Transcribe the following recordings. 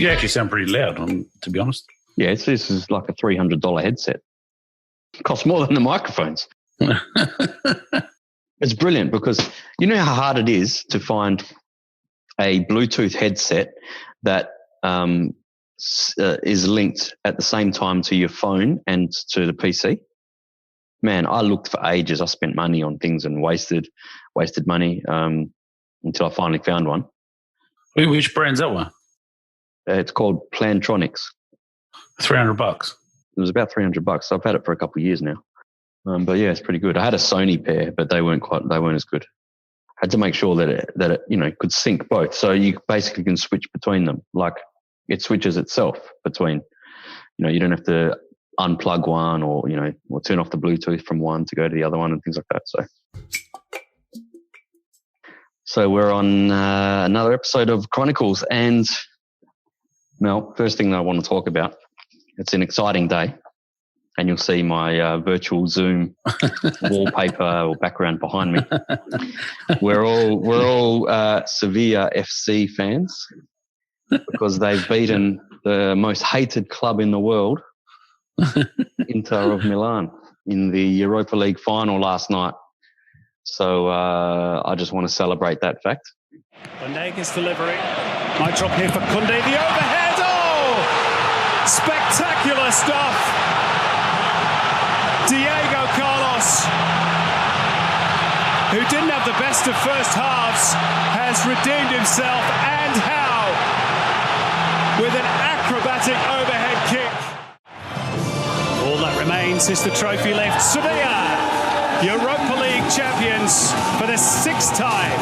You actually sound pretty loud, to be honest. Yeah, this is like a $300 headset. It costs more than the microphones. It's brilliant because you know how hard it is to find a Bluetooth headset that is linked at the same time to your phone and to the PC. Man, I looked for ages. I spent money on things and wasted money until I finally found one. Which brand's that one? It's called Plantronics. $300. It was about $300. So I've had it for a couple of years now. But yeah, it's pretty good. I had a Sony pair, but they weren't as good. I had to make sure that it could sync both. So you basically can switch between them. Like it switches itself between, you don't have to unplug one or turn off the Bluetooth from one to go to the other one and things like that. So we're on another episode of Chronicles, and Mel, first thing that I want to talk about, it's an exciting day, and you'll see my virtual Zoom wallpaper or background behind me. We're all Sevilla FC fans because they've beaten the most hated club in the world, Inter of Milan, in the Europa League final last night. So I just want to celebrate that fact. Bandega's delivery. Might drop here for Kunde. The overhead. Oh! Spectacular stuff. Diego Carlos, who didn't have the best of first halves, has redeemed himself, and how? With an acrobatic overhead kick. All that remains is the trophy left. Sevilla, Europa League champions for the 6th time.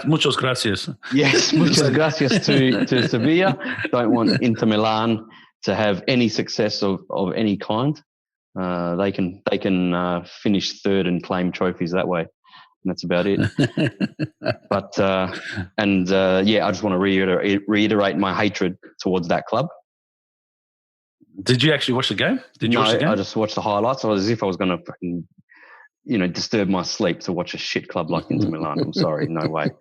Muchas gracias. Yes, muchas gracias to Sevilla. Don't want Inter Milan to have any success of any kind. They can finish third and claim trophies that way. And that's about it. But I just want to reiterate my hatred towards that club. Did you actually watch the game? No, I just watched the highlights. I was as if I was going to fucking, disturb my sleep to watch a shit club like Inter Milan. I'm sorry, no way.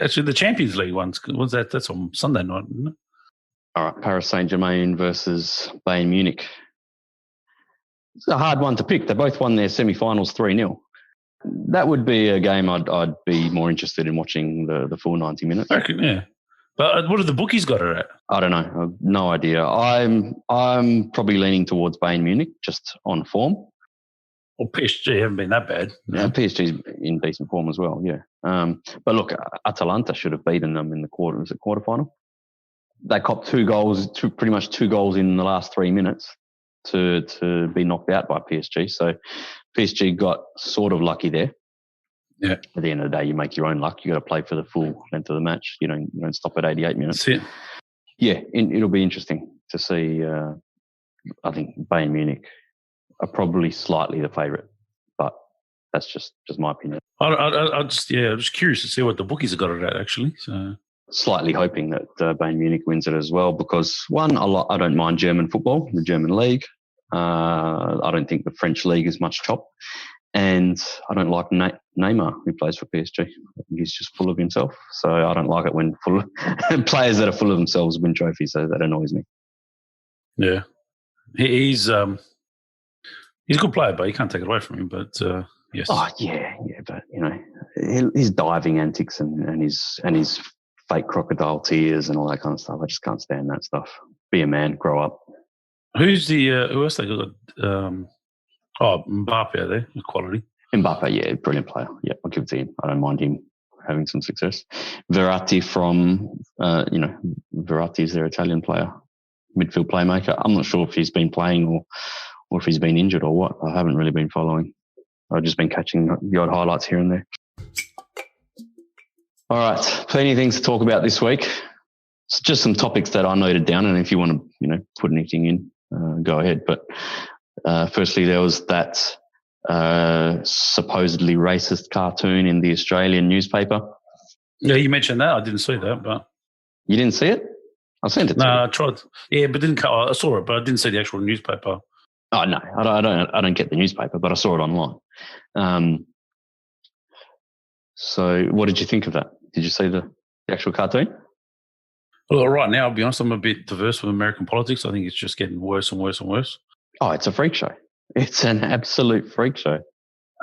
Actually, the Champions League ones, that's on Sunday night, isn't it? All right, Paris Saint-Germain versus Bayern Munich. It's a hard one to pick. They both won their semi-finals 3-0. That would be a game I'd be more interested in watching the full 90 minutes. I reckon, yeah. But what have the bookies got it at? I don't know. I've no idea. I'm probably leaning towards Bayern Munich just on form. Well, PSG haven't been that bad. No. Yeah, PSG's in decent form as well, yeah. But look, Atalanta should have beaten them in the quarterfinal. They copped pretty much two goals in the last 3 minutes to be knocked out by PSG. So PSG got sort of lucky there. Yeah. At the end of the day, you make your own luck. You got to play for the full length of the match. You don't stop at 88 minutes. That's it. Yeah, it'll be interesting to see. I think Bayern Munich are probably slightly the favourite, but that's just my opinion. I'm just curious to see what the bookies have got it at, actually. So slightly hoping that Bayern Munich wins it as well because I don't mind German football, the German league. I don't think the French league is much chop. And I don't like Neymar, who plays for PSG. I think he's just full of himself. So I don't like it when players that are full of themselves win trophies. So that annoys me. Yeah. He's a good player, but you can't take it away from him. But yes. Oh, yeah. But, his diving antics and his fake crocodile tears and all that kind of stuff. I just can't stand that stuff. Be a man, grow up. Who's who else they got? Mbappe there, quality. Mbappe, yeah, brilliant player. Yeah, I'll give it to him. I don't mind him having some success. Verratti Verratti is their Italian player, midfield playmaker. I'm not sure if he's been playing or if he's been injured or what. I haven't really been following. I've just been catching the odd highlights here and there. All right, plenty of things to talk about this week. It's just some topics that I noted down, and if you want to, put anything in, go ahead. But firstly, there was that supposedly racist cartoon in the Australian newspaper. Yeah, you mentioned that. I didn't see that, but you didn't see it? I sent it to you. No, I tried. Yeah, but I saw it, but I didn't see the actual newspaper. Oh no, I don't get the newspaper, but I saw it online. So, what did you think of that? Did you see the actual cartoon? Well, right now, I'll be honest, I'm a bit diverse with American politics. I think it's just getting worse and worse and worse. Oh, it's a freak show. It's an absolute freak show.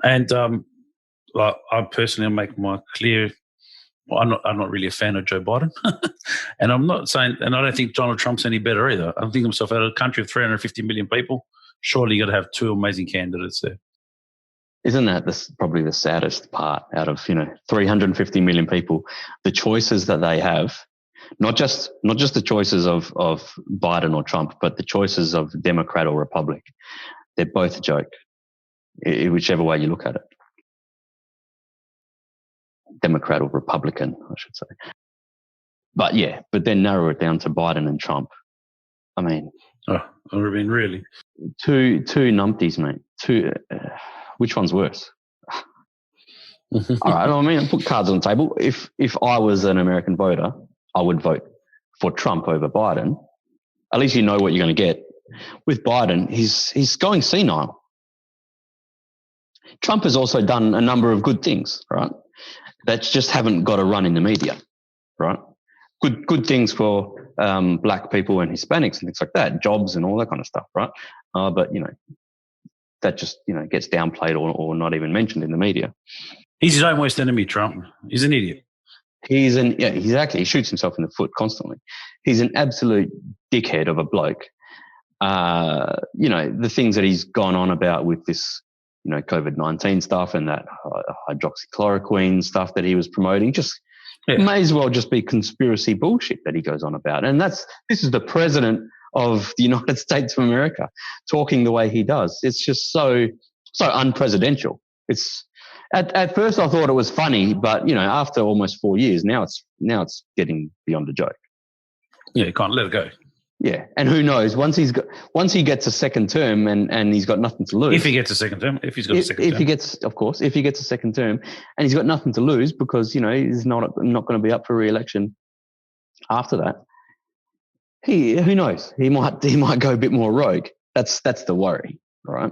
And I personally make my clear. Well, I'm not really a fan of Joe Biden, and I'm not saying, and I don't think Donald Trump's any better either. I think himself out of a country of 350 million people, surely you got to have two amazing candidates there. Isn't that probably the saddest part? Out of 350 million people, the choices that they have, not just the choices of Biden or Trump, but the choices of Democrat or Republic, they're both a joke, whichever way you look at it. Democrat or Republican, I should say. But then narrow it down to Biden and Trump. I mean, really, two numpties, mate. Which one's worse? All right, I mean, put cards on the table. If I was an American voter, I would vote for Trump over Biden. At least you know what you're going to get. With Biden, he's going senile. Trump has also done a number of good things, right? That just haven't got a run in the media, right? Good things for black people and Hispanics and things like that, jobs and all that kind of stuff, right? But that just gets downplayed or not even mentioned in the media. He's his own worst enemy, Trump. He's an idiot. Exactly. He shoots himself in the foot constantly. He's an absolute dickhead of a bloke. The things that he's gone on about with this, COVID-19 stuff and that hydroxychloroquine stuff that he was promoting, just may as well just be conspiracy bullshit that he goes on about. And this is the president of the United States of America talking the way he does. It's just so unpresidential. It's at first I thought it was funny, but after almost 4 years, now it's getting beyond a joke. Yeah, you can't let it go. Yeah, and who knows? Once he gets a second term and he's got nothing to lose. If he gets a second term, if he gets a second term, and he's got nothing to lose because he's not going to be up for re-election after that. Who knows? He might go a bit more rogue. That's the worry, right?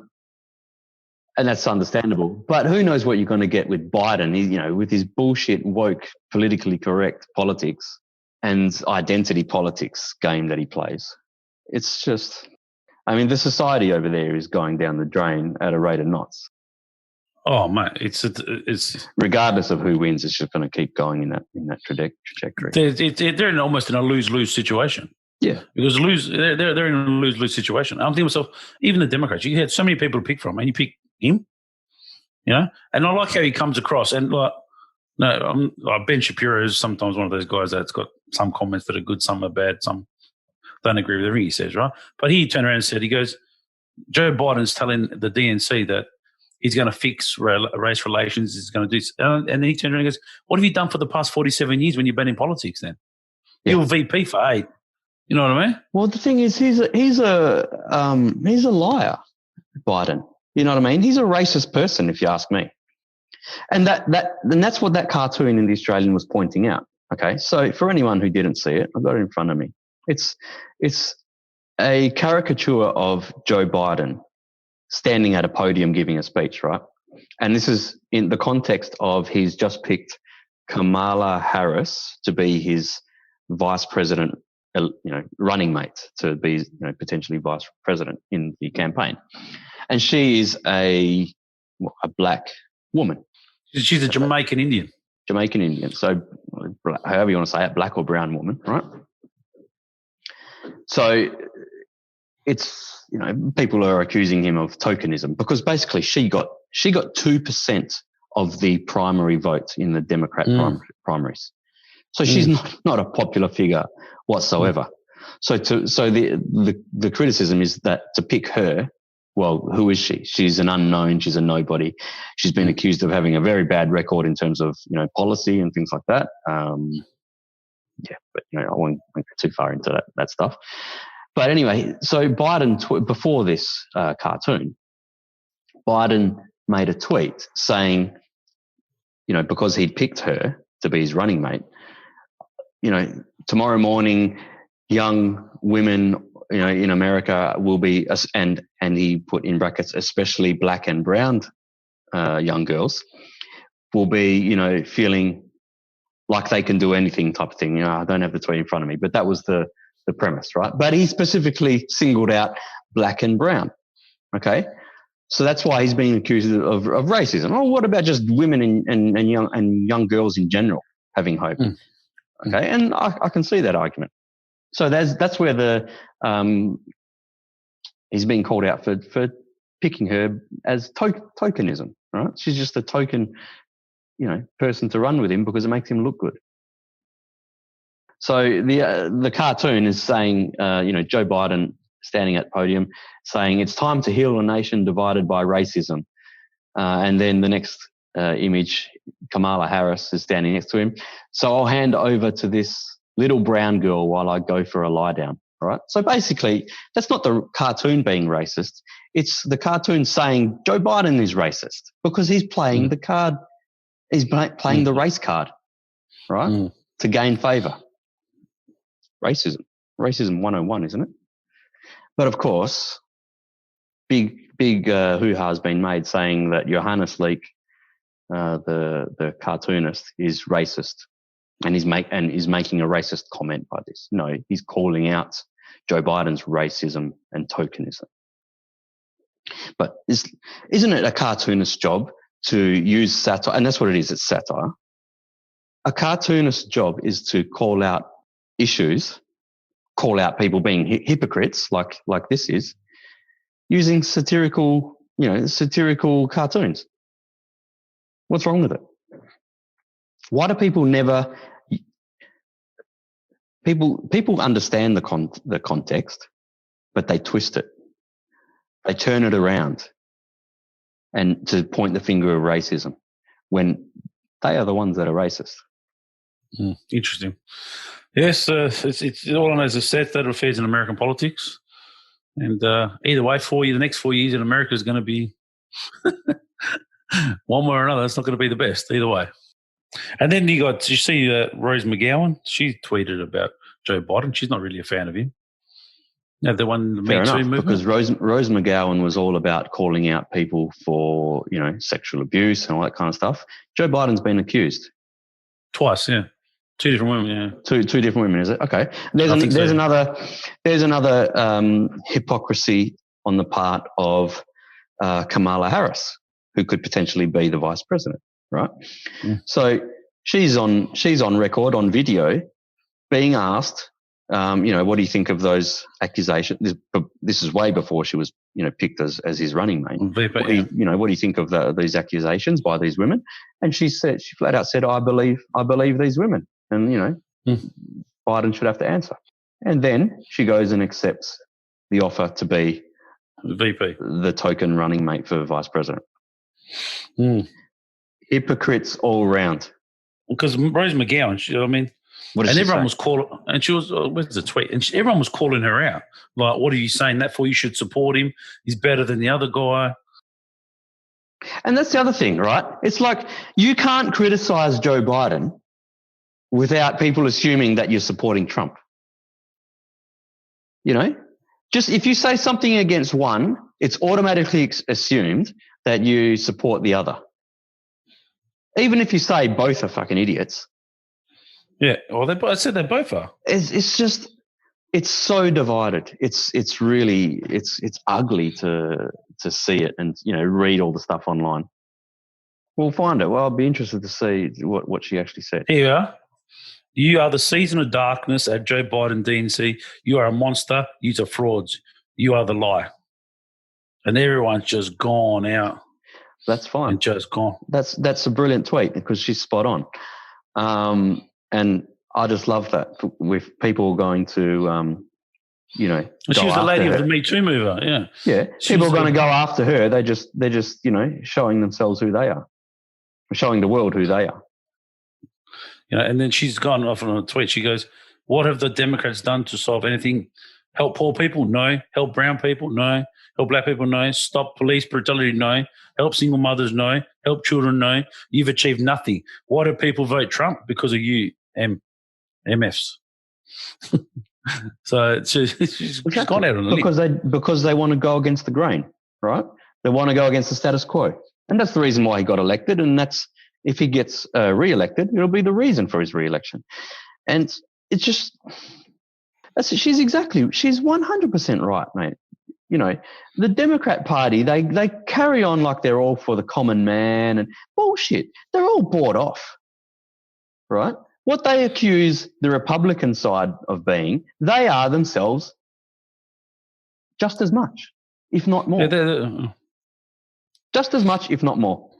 And that's understandable. But who knows what you're going to get with Biden? With his bullshit woke, politically correct politics and identity politics game that he plays. It's just, the society over there is going down the drain at a rate of knots. Oh, mate, it's regardless of who wins, it's just going to keep going in that trajectory. They're almost in a lose-lose situation. Yeah, because they're in a lose-lose situation. I'm thinking to myself, even the Democrats, you had so many people to pick from, and you pick him, And I like how he comes across. And Ben Shapiro is sometimes one of those guys that's got some comments that are good, some are bad, some don't agree with everything he says, right? But he turned around and said, he goes, Joe Biden's telling the DNC that he's going to fix race relations, he's going to do, and then he turned around and goes, what have you done for the past 47 years when you've been in politics then? Yeah. You were VP for 8. You know what I mean? Well, the thing is, he's a liar, Biden. You know what I mean? He's a racist person, if you ask me. And that's what that cartoon in The Australian was pointing out. Okay, so for anyone who didn't see it, I've got it in front of me. It's a caricature of Joe Biden standing at a podium giving a speech, right? And this is in the context of he's just picked Kamala Harris to be his vice president, running mate to be, potentially vice president in the campaign. And she is a black woman. She's a Jamaican Indian. Jamaican Indian. So however you want to say it, black or brown woman, right? So it's, people are accusing him of tokenism because basically she got 2% of the primary vote in the Democrat primaries. So she's not a popular figure whatsoever. So the criticism is that to pick her, well, who is she? She's an unknown. She's a nobody. She's been accused of having a very bad record in terms of, policy and things like that. But I won't go too far into that stuff. But anyway, so Biden, before this cartoon, Biden made a tweet saying, because he'd picked her to be his running mate, tomorrow morning, young women, in America will be, and he put in brackets, especially black and brown young girls, will be, feeling like they can do anything type of thing. You know, I don't have the tweet in front of me, but that was the premise, right? But he specifically singled out black and brown. Okay. So that's why he's being accused of racism. Oh, what about just women and young girls in general having hope? Okay. And I can see that argument. So that's where he's being called out for picking her as tokenism, right? She's just a token, person to run with him because it makes him look good. So the cartoon is saying, Joe Biden standing at podium saying it's time to heal a nation divided by racism. And then the next image, Kamala Harris is standing next to him. So I'll hand over to this little brown girl while I go for a lie down. Right. So basically, that's not the cartoon being racist. It's the cartoon saying Joe Biden is racist because he's playing the card. He's playing the race card, right? To gain favour. Racism 101, isn't it? But of course, big hoo-ha has been made saying that Johannes Leek, the cartoonist, is racist, and is making a racist comment by this. No, he's calling out Joe Biden's racism and tokenism. But isn't it a cartoonist's job to use satire? And that's what it is. It's satire. A cartoonist's job is to call out issues, call out people being hypocrites, like this is, using satirical cartoons. What's wrong with it? Why do people never? People understand the context, but they twist it. They turn it around, and to point the finger of racism when they are the ones that are racist. Interesting. Yes, it's all on as a set that affairs in American politics, and either way, the next 4 years in America is going to be one way or another. It's not going to be the best either way. And then you see Rose McGowan? She tweeted about Joe Biden. She's not really a fan of him. The one the Me Too movement. Because Rose McGowan was all about calling out people for sexual abuse and all that kind of stuff. Joe Biden's been accused twice. Yeah, two different women. Yeah, two different women. Is it okay? There's another hypocrisy on the part of Kamala Harris, who could potentially be the vice president. Right. So she's on record on video being asked, what do you think of those accusations? This is way before she was, picked as his running mate. What do you think of these accusations by these women? And she flat out said, I believe these women, and Biden should have to answer. And then she goes and accepts the offer to be the VP, the token running mate for vice president. Hypocrites all around. Because Rose McGowan, everyone was calling, and she was, where's the tweet? And everyone was calling her out. Like, what are you saying that for? You should support him. He's better than the other guy. And that's the other thing, right? It's like you can't criticize Joe Biden without people assuming that you're supporting Trump. Just if you say something against one, it's automatically assumed that you support the other. Even if you say both are fucking idiots. Yeah, well, I said they both are. It's just, it's so divided. It's ugly to see it and read all the stuff online. We'll find it. Well, I'll be interested to see what she actually said. Here you are. You are the season of darkness at Joe Biden DNC. You are a monster. You are frauds. You are the lie. And everyone's just gone out. That's fine. And just gone. That's a brilliant tweet because she's spot on. And I just love that with people going to, she was the lady of the Me Too mover, yeah. Yeah, people are going to go after her. They're just showing themselves who they are, showing the world who they are. And then she's gone off on a tweet. She goes, "What have the Democrats done to solve anything? Help poor people? No. Help brown people? No. Help black people? No. Stop police brutality? No. Help single mothers? No. Help children? No. You've achieved nothing. Why do people vote Trump? Because of you, MFs." So she's gone out on it. Because they want to go against the grain, right? They want to go against the status quo. And that's the reason why he got elected, and that's If he gets re-elected, it'll be the reason for his re-election. And it's just, she's 100% right, mate. You know, the Democrat Party, they carry on like they're all for the common man and bullshit. They're all bought off, right? What they accuse the Republican side of being, they are themselves just as much, if not more. Just as much, if not more.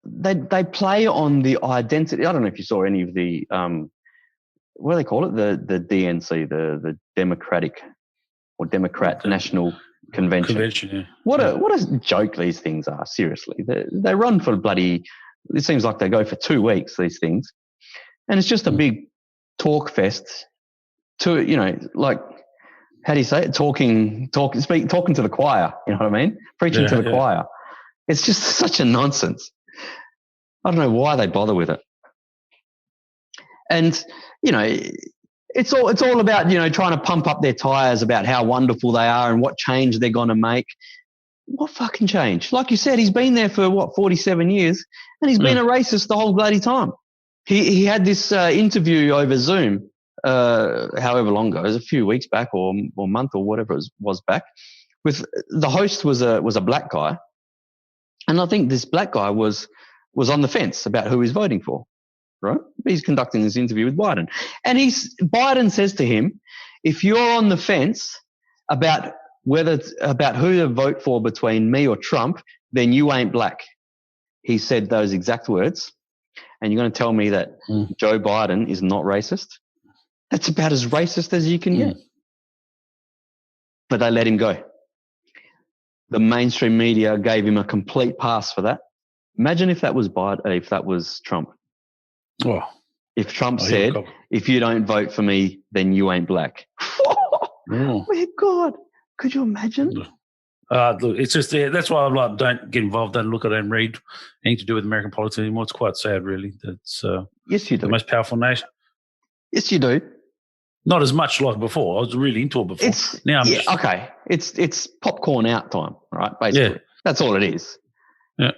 They play on the identity. I don't know if you saw any of the, what do they call it? The DNC, the Democratic or Democrat National Convention. Yeah. What a joke these things are, seriously. They run for bloody, it seems like they go for 2 weeks, these things. And it's just a big talk fest to, you know, like, how do you say it? Talking to the choir, you know what I mean? Preaching to the choir. It's just such a nonsense. I don't know why they bother with it. And, you know, it's all about, you know, trying to pump up their tires about how wonderful they are and what change they're going to make. What fucking change? Like you said, he's been there for 47 years and he's been a racist the whole bloody time. He had this interview over Zoom, however long ago, it was a few weeks back or month or whatever it was back. With the host was a black guy, and I think this black guy was on the fence about who he's voting for. Right? He's conducting this interview with Biden, and Biden says to him, "If you're on the fence about who to vote for between me or Trump, then you ain't black." He said those exact words. And you're going to tell me that Joe Biden is not racist? That's about as racist as you can get. But they let him go. The mainstream media gave him a complete pass for that. Imagine if that was Trump. Oh. If Trump said, if you don't vote for me, then you ain't black. Oh, my God. Could you imagine? Look, it's just that's why I'm like, don't get involved, don't look at it and read anything to do with American politics anymore. It's quite sad, really. That's yes, you do. The most powerful nation. Yes, you do. Not as much like before. I was really into it before. Okay. It's popcorn out time, right? Basically, that's all it is. Yeah.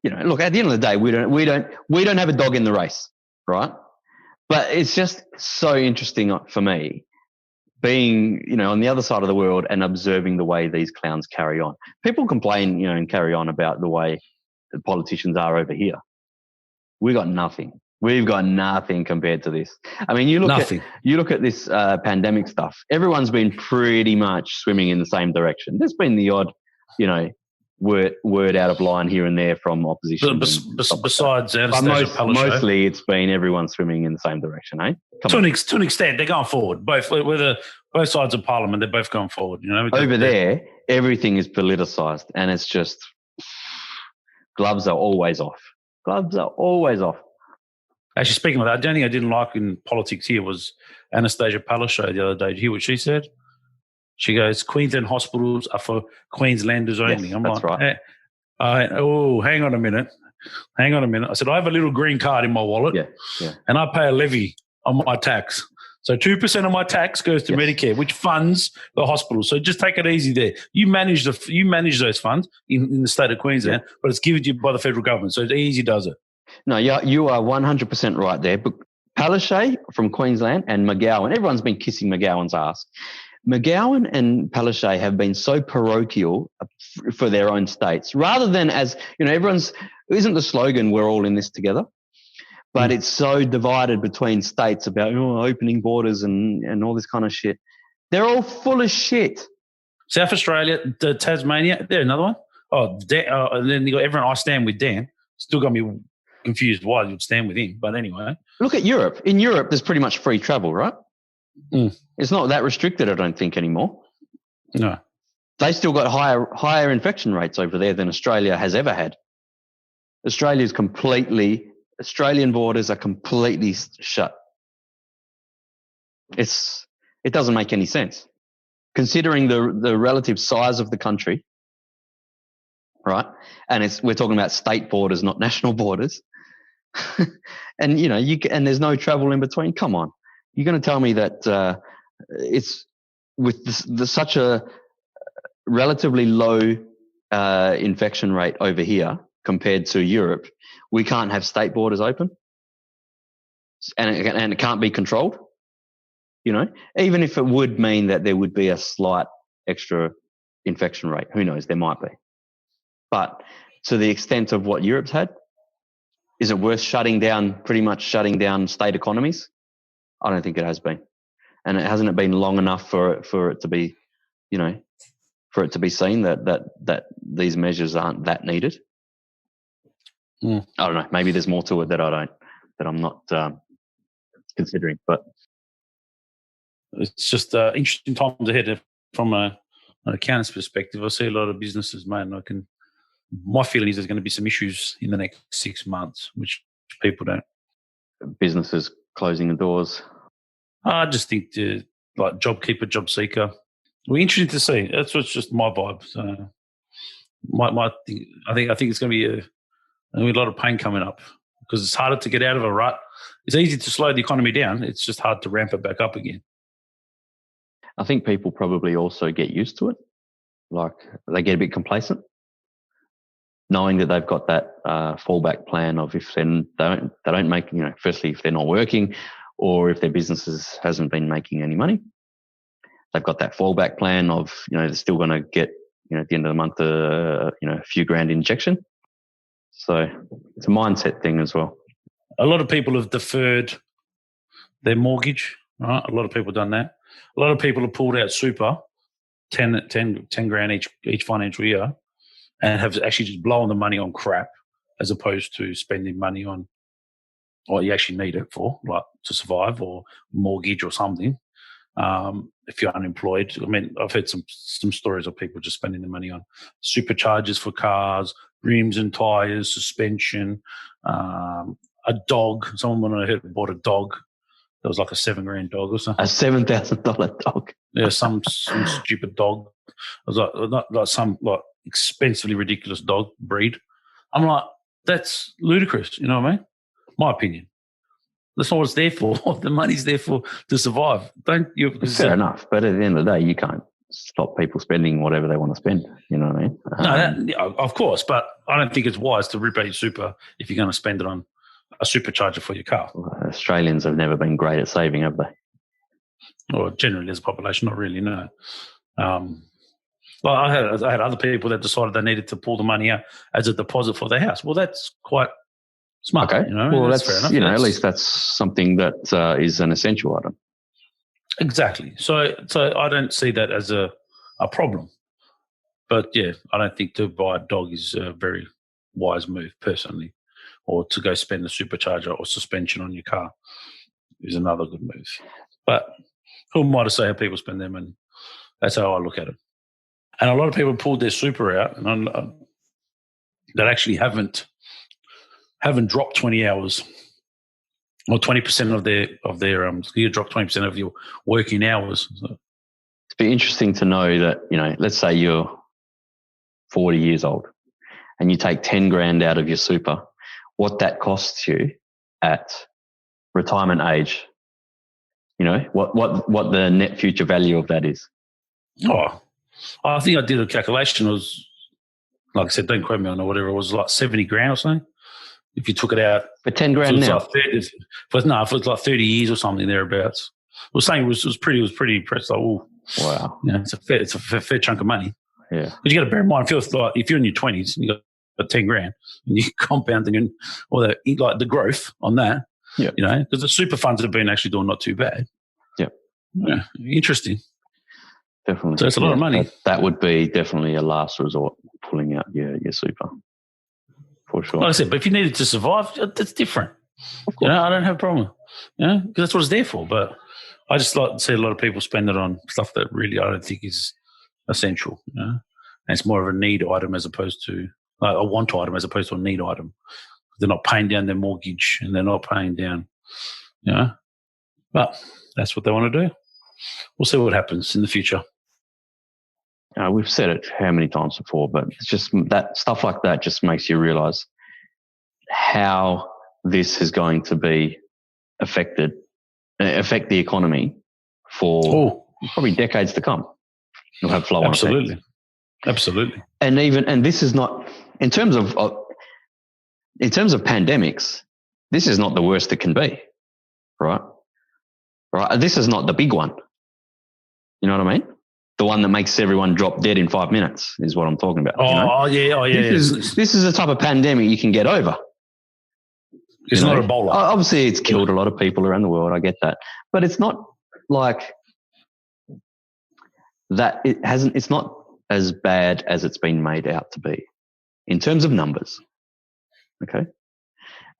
You know, look. At the end of the day, we don't have a dog in the race, right? But it's just so interesting for me, being, you know, on the other side of the world and observing the way these clowns carry on. People complain, you know, and carry on about the way the politicians are over here. We've got nothing. We've got nothing compared to this. I mean, you look at this pandemic stuff. Everyone's been pretty much swimming in the same direction. There's been the odd, you know, word out of line here and there from opposition. Besides Anastasia mostly it's been everyone swimming in the same direction, eh? To an extent, they're going forward. Both sides of Parliament, they're both going forward. You know, over there, everything is politicised, and it's just gloves are always off. Gloves are always off. Actually, speaking of that, the only thing I didn't like in politics here was Anastasia Palaszczuk the other day. Did you hear what she said? She goes, Queensland hospitals are for Queenslanders only. Yes, I'm that's like, right. Hang on a minute. I said, I have a little green card in my wallet and I pay a levy on my tax. So 2% of my tax goes to Medicare, which funds the hospital. So just take it easy there. You manage those funds in the state of Queensland, but it's given to you by the federal government. So it easy does it. No, you are 100% right there. But Palaszczuk from Queensland and McGowan, everyone's been kissing McGowan's ass. McGowan and Palaszczuk have been so parochial for their own states, rather than, as you know, isn't the slogan "We're all in this together"? But it's so divided between states about opening borders and all this kind of shit. They're all full of shit. South Australia, Tasmania, there another one. And then you got everyone. I stand with Dan. Still got me confused why you'd stand with him, but anyway. Look at Europe. In Europe, there's pretty much free travel, right? It's not that restricted, I don't think, anymore. No. They still got higher infection rates over there than Australia has ever had. Australian borders are completely shut. It doesn't make any sense. Considering the relative size of the country, right? And we're talking about state borders, not national borders. And, you know, and there's no travel in between. Come on. You're going to tell me that it's with such a relatively low infection rate over here, compared to Europe, we can't have state borders open, and it can't be controlled. You know, even if it would mean that there would be a slight extra infection rate, who knows? There might be, but to the extent of what Europe's had, is it worth pretty much shutting down state economies? I don't think it has been, and it hasn't been long enough for it to be, you know, for it to be seen that these measures aren't that needed. I don't know. Maybe there's more to it that I'm not considering, but it's just interesting times ahead from an accountant's perspective. I see a lot of businesses, mate, and my feeling is there's going to be some issues in the next 6 months, which people don't. Businesses closing the doors. I just think like JobKeeper, job seeker. We're interesting to see. That's what's just my vibe. So my thing, I think it's going to be a lot of pain coming up because it's harder to get out of a rut. It's easy to slow the economy down. It's just hard to ramp it back up again. I think people probably also get used to it. Like they get a bit complacent, knowing that they've got that fallback plan of if they don't make, you know, firstly, if they're not working or if their businesses hasn't been making any money, they've got that fallback plan of, you know, they're still going to get, you know, at the end of the month, you know, a few grand injection. So it's a mindset thing as well. A lot of people have deferred their mortgage, right? A lot of people have done that. A lot of people have pulled out super, 10 grand each financial year, and have actually just blown the money on crap as opposed to spending money on what you actually need it for, like to survive or mortgage or something. If you're unemployed, I mean, I've heard some stories of people just spending the money on superchargers for cars, rims and tyres, suspension, a dog. Someone I heard bought a dog. That was like a $7,000 dog or something. A $7,000 dog. Yeah, some stupid dog. It was like some expensively ridiculous dog breed. I'm like, that's ludicrous. You know what I mean? My opinion. That's not what it's there for. The money's there for to survive. Don't you? Fair enough, but at the end of the day, you can't stop people spending whatever they want to spend. You know what I mean? No, of course, but I don't think it's wise to rip out your super if you're going to spend it on a supercharger for your car. Well, Australians have never been great at saving, have they? Or generally as a population, not really, no. Well, I had other people that decided they needed to pull the money out as a deposit for their house. Well, that's quite smart. Okay. You know? Well, that's fair enough. You know, at least that's something that is an essential item. Exactly. So I don't see that as a problem. But, yeah, I don't think to buy a dog is a very wise move, personally. Or to go spend a supercharger or suspension on your car is another good move. But who am I to say how people spend their money? That's how I look at it. And a lot of people pulled their super out and that actually haven't dropped 20 hours or 20% of their you drop 20% of your working hours. So. It'd be interesting to know that, you know, let's say you're 40 years old and you take 10 grand out of your super, what that costs you at retirement age. You know, what the net future value of that is. Oh, I think I did a calculation. It was, like I said, don't quote me on it, whatever. It was like 70 grand or something. If you took it out. For 10 grand now? Like if it was like 30 years or something thereabouts. I was saying it was pretty impressed. Like, oh, wow. You know, it's a fair chunk of money. Yeah. But you got to bear in mind, if you're in your 20s and you got 10 grand and you're compounding all the growth on that, yeah. You know, because the super funds have been actually doing not too bad. Yeah. Interesting. Definitely. So it's a lot of money. That would be definitely a last resort, pulling out your super. For sure. Like I said, but if you needed to survive, that's different. You know, I don't have a problem. You know, because that's what it's there for. But I just like to see a lot of people spend it on stuff that really I don't think is essential. You know, and it's more of a need item as opposed to a want item as opposed to a need item. They're not paying down their mortgage and they're not paying down. You know, but that's what they want to do. We'll see what happens in the future. We've said it how many times before, but it's just that stuff like that just makes you realise how this is going to be affect the economy for probably decades to come. It'll have flow on effect. Absolutely. And this is not in terms of in terms of pandemics, this is not the worst it can be, right? Right. This is not the big one. You know what I mean? The one that makes everyone drop dead in 5 minutes is what I'm talking about. This is a type of pandemic you can get over. It's not Ebola. Obviously, it's killed a lot of people around the world. I get that, but it's not like that. It's not as bad as it's been made out to be in terms of numbers. Okay,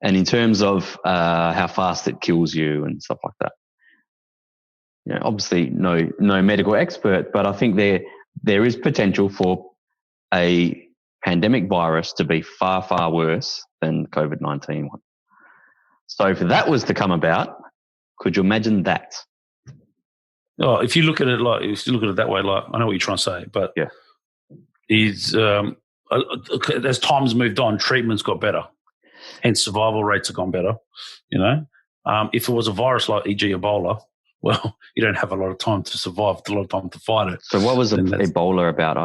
and in terms of how fast it kills you and stuff like that. You know, obviously, no medical expert, but I think there is potential for a pandemic virus to be far, far worse than COVID-19 one. So if that was to come about, could you imagine that? Oh, if you look at it that way, like I know what you're trying to say, but yeah, as time's moved on, treatment's got better, and survival rates have gone better. You know, if it was a virus like e.g. Ebola, well, you don't have a lot of time to survive, a lot of time to fight it. So what was Ebola about?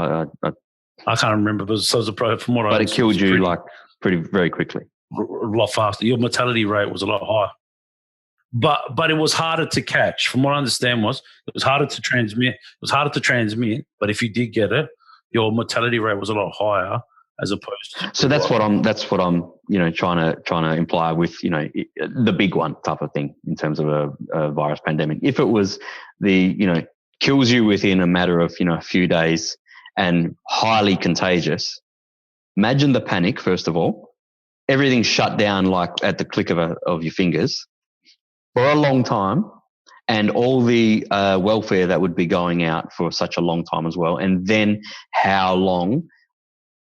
I can't remember, but it killed you very quickly. A lot faster. Your mortality rate was a lot higher, but it was harder to catch. From what I understand, it was harder to transmit. But if you did get it, your mortality rate was a lot higher as opposed to. So that's what I'm trying to imply with the big one type of thing in terms of a virus pandemic. If it was kills you within a matter of a few days and highly contagious, imagine the panic first of all. Everything's shut down like at the click of your fingers for a long time, and all the welfare that would be going out for such a long time as well. And then how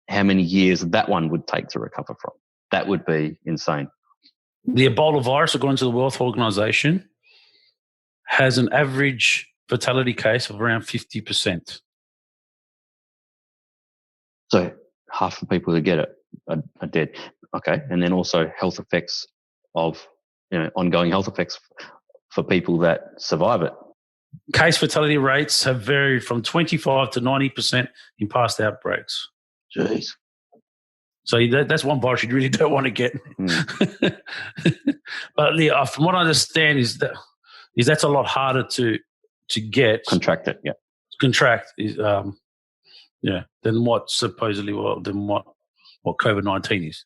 many years that one would take to recover from. That would be insane. The Ebola virus, according to the World Health Organization, has an average fatality case of around 50%. So half the people that get it are dead. Okay, and then also health effects of ongoing health effects for people that survive it. Case fatality rates have varied from 25 to 90% in past outbreaks. Jeez. So that's one virus you really don't want to get. But from what I understand is that's a lot harder to get. Contract it, yeah. Contract is than what COVID-19 is.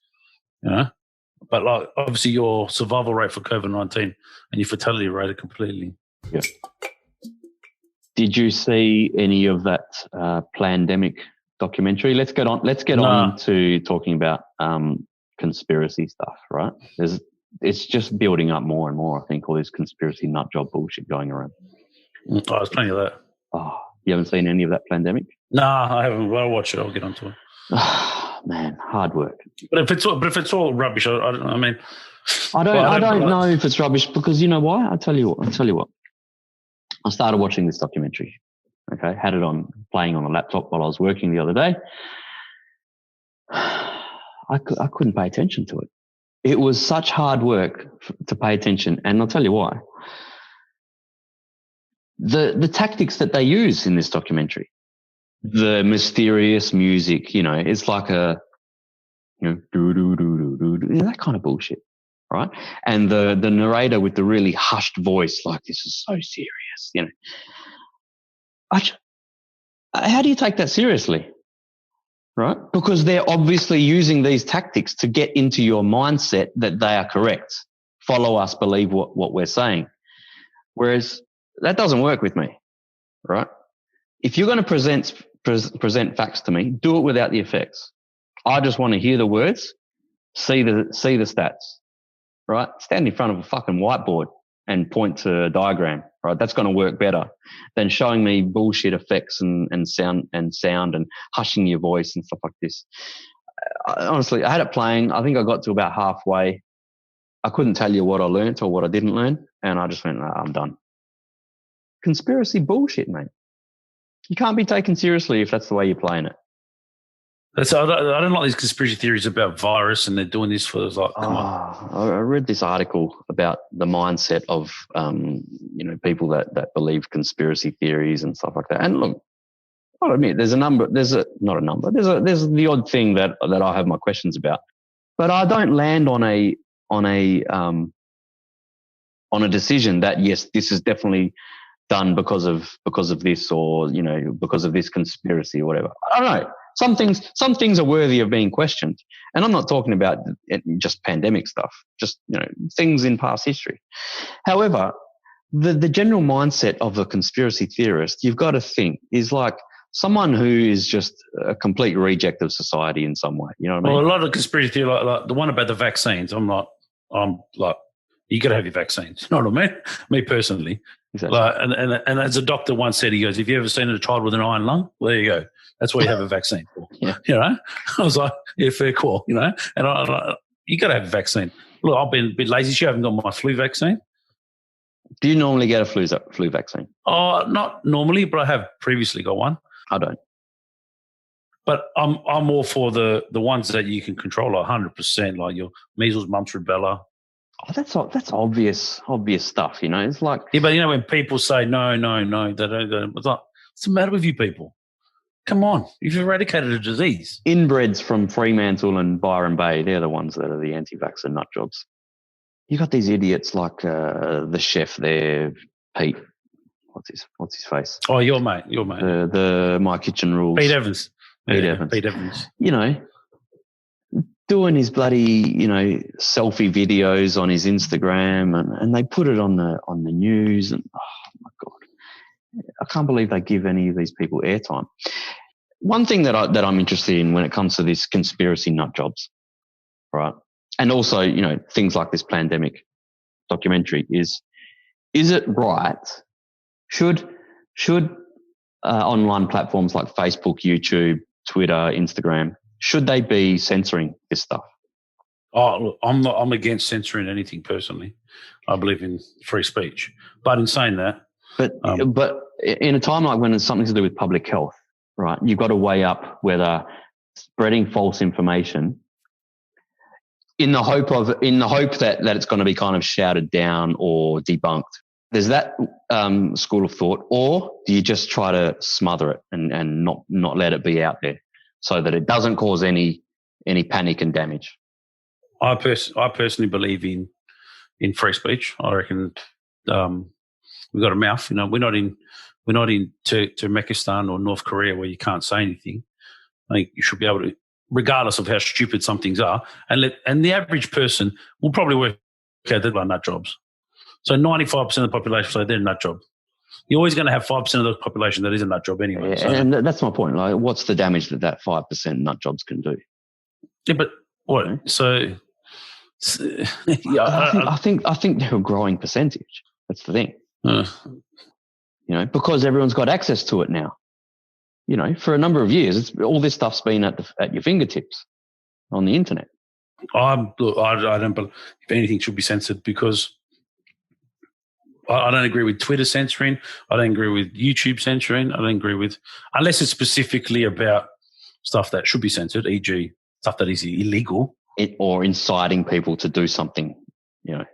But obviously your survival rate for COVID-19 and your fatality rate are completely. Yeah. Did you see any of that pandemic documentary? Let's get on to talking about conspiracy stuff, right? It's just building up more and more, I think, all this conspiracy nut job bullshit going around. Oh, there's plenty of that. Oh, you haven't seen any of that pandemic? No, I haven't. I'll watch it. I'll get onto it. Man, hard work. But if it's all rubbish, I don't know if it's rubbish because you know why? I'll tell you what. I started watching this documentary. Okay, had it playing on a laptop while I was working the other day. I couldn't pay attention to it. It was such hard work to pay attention, and I'll tell you why. The tactics that they use in this documentary. The mysterious music, it's like a, that kind of bullshit, right? And the narrator with the really hushed voice, like this is so serious, how do you take that seriously, right? Because they're obviously using these tactics to get into your mindset that they are correct. Follow us, believe what we're saying. Whereas that doesn't work with me, right? If you're going to present facts to me, do it without the effects. I just want to hear the words, see the stats, right? Stand in front of a fucking whiteboard and point to a diagram, right? That's going to work better than showing me bullshit effects and sound and hushing your voice and stuff like this. Honestly, I had it playing. I think I got to about halfway. I couldn't tell you what I learnt or what I didn't learn, and I just went, I'm done. Conspiracy bullshit, mate. You can't be taken seriously if that's the way you're playing it. I don't like these conspiracy theories about virus, and they're doing this for come on. I read this article about the mindset of people that believe conspiracy theories and stuff like that. And look, I'll admit there's the odd thing that I have my questions about. But I don't land on a decision that yes, this is definitely done because of this, or because of this conspiracy or whatever. I don't know. Some things are worthy of being questioned, and I'm not talking about just pandemic stuff, just things in past history. However, the general mindset of a conspiracy theorist, you've got to think, is like someone who is just a complete reject of society in some way. You know what I mean? Well, a lot of conspiracy theory, like the one about the vaccines, I'm like, you got to have your vaccines. You know what I mean? Me personally. Exactly. And as a doctor once said, he goes, "Have you ever seen a child with an iron lung? Well, there you go. That's why you have a vaccine for." Yeah. I was like, yeah, fair call, And you got to have a vaccine. Look, I've been a bit lazy. I haven't got my flu vaccine. Do you normally get a flu vaccine? Oh, not normally, but I have previously got one. I don't. But I'm all for the ones that you can control 100%, like your measles, mumps, rubella. Oh, that's obvious stuff, It's like, yeah, but when people say no, they don't. It's like, what's the matter with you people? Come on, you've eradicated a disease. Inbreds from Fremantle and Byron Bay, they're the ones that are the anti-vaxxer nut jobs. You got these idiots like the chef there, Pete. What's his face? Oh, your mate. The My Kitchen Rules. Pete Evans. Pete Evans. Doing his bloody, selfie videos on his Instagram, and they put it on the news, and oh my God, I can't believe they give any of these people airtime. One thing that I'm interested in when it comes to this conspiracy nut jobs, right, and also things like this pandemic documentary is it right? Should online platforms like Facebook, YouTube, Twitter, Instagram, should they be censoring this stuff? Oh, look, I'm against censoring anything personally. I believe in free speech. But in saying that, but in a time like when it's something to do with public health, right? You've got to weigh up whether spreading false information in the hope that it's going to be kind of shouted down or debunked. There's that school of thought, or do you just try to smother it and not let it be out there so that it doesn't cause any panic and damage? I personally believe in free speech. I reckon we've got a mouth. We're not in Turkmenistan or North Korea where you can't say anything. I think you should be able to, regardless of how stupid some things are, and the average person will probably work out they're nut jobs. So 95% of the population say they're a nut job. You're always going to have 5% of the population that is a nut job anyway. Yeah, so. And that's my point. Like, what's the damage that 5% nut jobs can do? Yeah, but what? So yeah, I think they're a growing percentage. That's the thing. Because everyone's got access to it now. For a number of years, all this stuff's been at your fingertips on the internet. I don't believe if anything should be censored, because I don't agree with Twitter censoring. I don't agree with YouTube censoring. I don't agree with, unless it's specifically about stuff that should be censored, e.g. stuff that is illegal. Or inciting people to do something,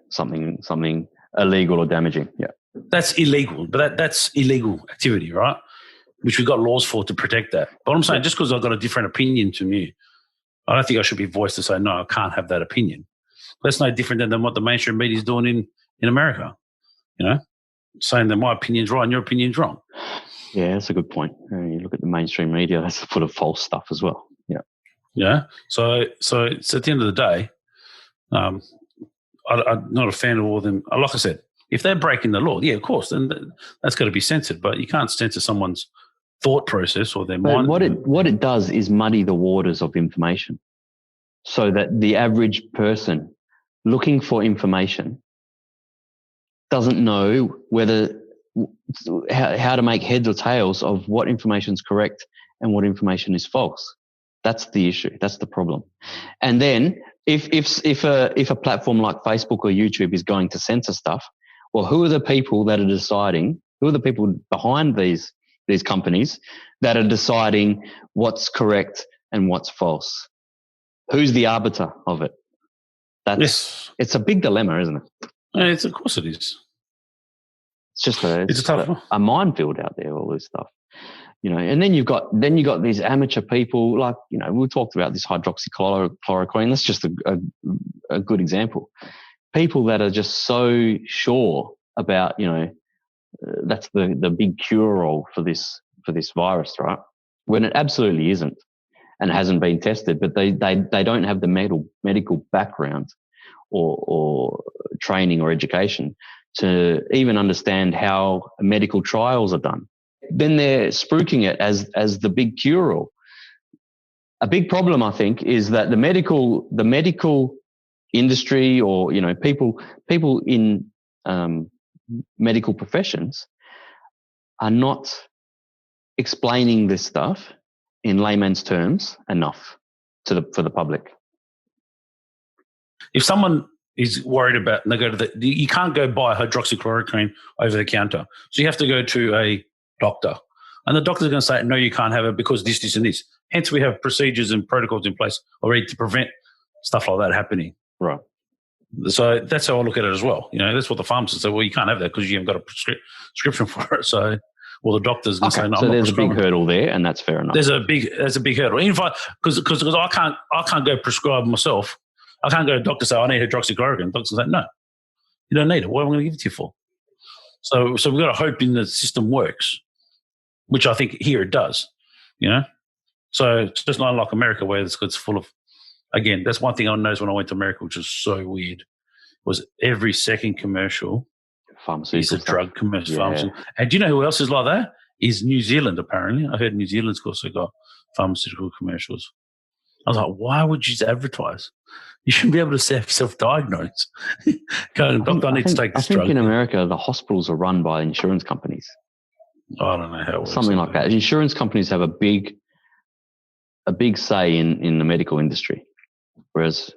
something illegal or damaging. Yeah. That's illegal, but that's illegal activity, right? Which we've got laws for to protect that. But I'm saying, just because I've got a different opinion from you, I don't think I should be voiced to say, no, I can't have that opinion. That's no different than what the mainstream media is doing in America. Saying that my opinion's right and your opinion's wrong. Yeah, that's a good point. You look at the mainstream media, that's full of false stuff as well. Yeah. Yeah. So it's at the end of the day, I'm not a fan of all of them. Like I said, if they're breaking the law, yeah, of course, then that's got to be censored. But you can't censor someone's thought process or their mind. What it does is muddy the waters of information, so that the average person looking for information doesn't know how to make heads or tails of what information is correct and what information is false. That's the issue. That's the problem. And then if a platform like Facebook or YouTube is going to censor stuff, well, who are the people that are deciding? Who are the people behind these companies that are deciding what's correct and what's false? Who's the arbiter of it? It's a big dilemma, isn't it? Of course it is. It's just a minefield out there, all this stuff. And then you got these amateur people, like, we talked about this hydroxychloroquine. That's just a good example. People that are just so sure about, that's the big cure-all for this virus, right? When it absolutely isn't and hasn't been tested, but they don't have the medical background or training or education to even understand how medical trials are done. Then they're spruiking it as the big cure-all. A big problem, I think, is that the medical industry, or people in medical professions are not explaining this stuff in layman's terms enough for the public. If someone is worried about, and they go to you can't go buy hydroxychloroquine over the counter, so you have to go to a doctor, and the doctor's going to say, no, you can't have it because this, and this. Hence, we have procedures and protocols in place already to prevent stuff like that happening. Right. So that's how I look at it as well. That's what the pharmacist say. Well, you can't have that because you haven't got a prescription for it. So, the doctor's going to say, no. So there's a big hurdle there, and that's fair enough. There's a big hurdle. Because I can't go prescribe myself. I can't go to a doctor and say, I need hydroxychloroquine. The doctor say, no, you don't need it. What am I going to give it to you for? So we've got to hope in the system works, which I think here it does, So it's just not like America where it's full of, again, that's one thing I noticed when I went to America, which was so weird, was every second commercial is a drug commercial. Yeah. And do you know who else is like that? Is New Zealand, apparently. I heard New Zealand's also got pharmaceutical commercials. I was like, why would you advertise? You shouldn't be able to self-diagnose. Doctor, I need to take this drug. I think in America, the hospitals are run by insurance companies. I don't know how it works. Something like that. Insurance companies have a big say in the medical industry. Whereas,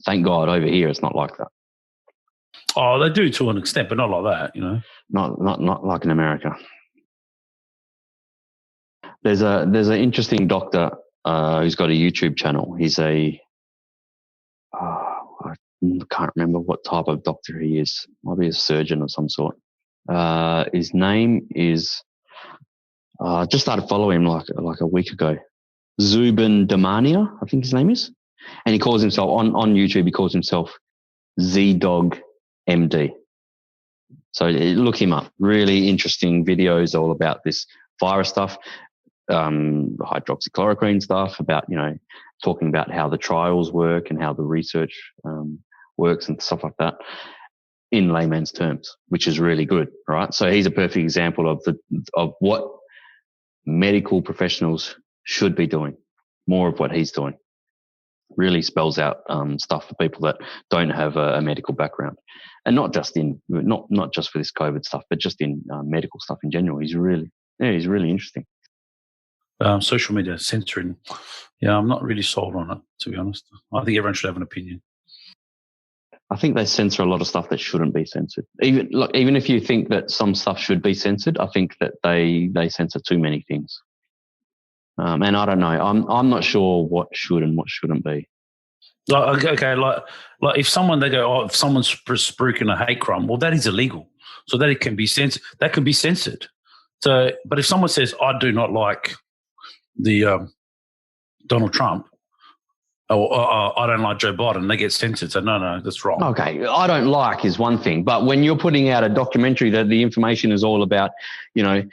thank God, over here, it's not like that. Oh, they do to an extent, but not like that, Not like in America. There's an interesting doctor who's got a YouTube channel. He's I can't remember what type of doctor he is. Might be a surgeon of some sort. His name is, I just started following him like a week ago. Zubin Damania, I think his name is. And he calls himself, on YouTube, he calls himself Z-Dog MD. So look him up. Really interesting videos all about this virus stuff, hydroxychloroquine stuff, about, talking about how the trials work and how the research works and stuff like that in layman's terms, which is really good, right? So he's a perfect example of what medical professionals should be doing, more of what he's doing. Really spells out stuff for people that don't have a medical background, and not just for this COVID stuff, but just in medical stuff in general. He's really interesting. Social media censoring, I'm not really sold on it, to be honest. I think everyone should have an opinion. I think they censor a lot of stuff that shouldn't be censored. Even if you think that some stuff should be censored, I think that they censor too many things. And I don't know. I'm not sure what should and what shouldn't be. Like if someone's spruiking a hate crime, well, that is illegal. So that it can be censored. That can be censored. So, but if someone says, I do not like the Donald Trump, or I don't like Joe Biden, they get censored. So no, that's wrong. Okay, I don't like is one thing, but when you're putting out a documentary that the information is all about, they've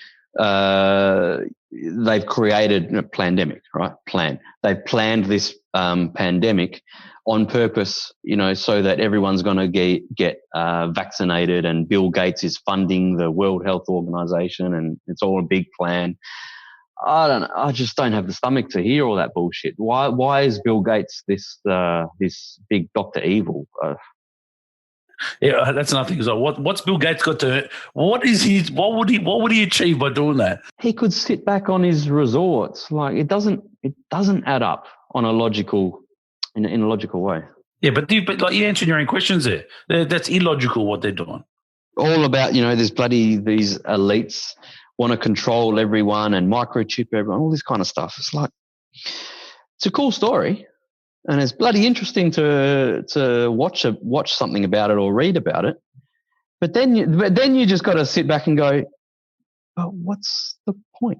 created a pandemic, right? They've planned this pandemic on purpose, so that everyone's going to get vaccinated, and Bill Gates is funding the World Health Organization, and it's all a big plan. I just don't have the stomach to hear all that bullshit. Why is Bill Gates this big Dr. Evil? Yeah, that's another thing. So what's Bill Gates got to? What would he achieve by doing that? He could sit back on his resorts. Like it doesn't add up on a logical in a logical way. Yeah, but like you answered your own questions there. That's illogical what they're doing. All about these elites want to control everyone and microchip everyone, all this kind of stuff. It's like, it's a cool story, and it's bloody interesting to watch something about it or read about it. But then you just got to sit back and go, oh, what's the point?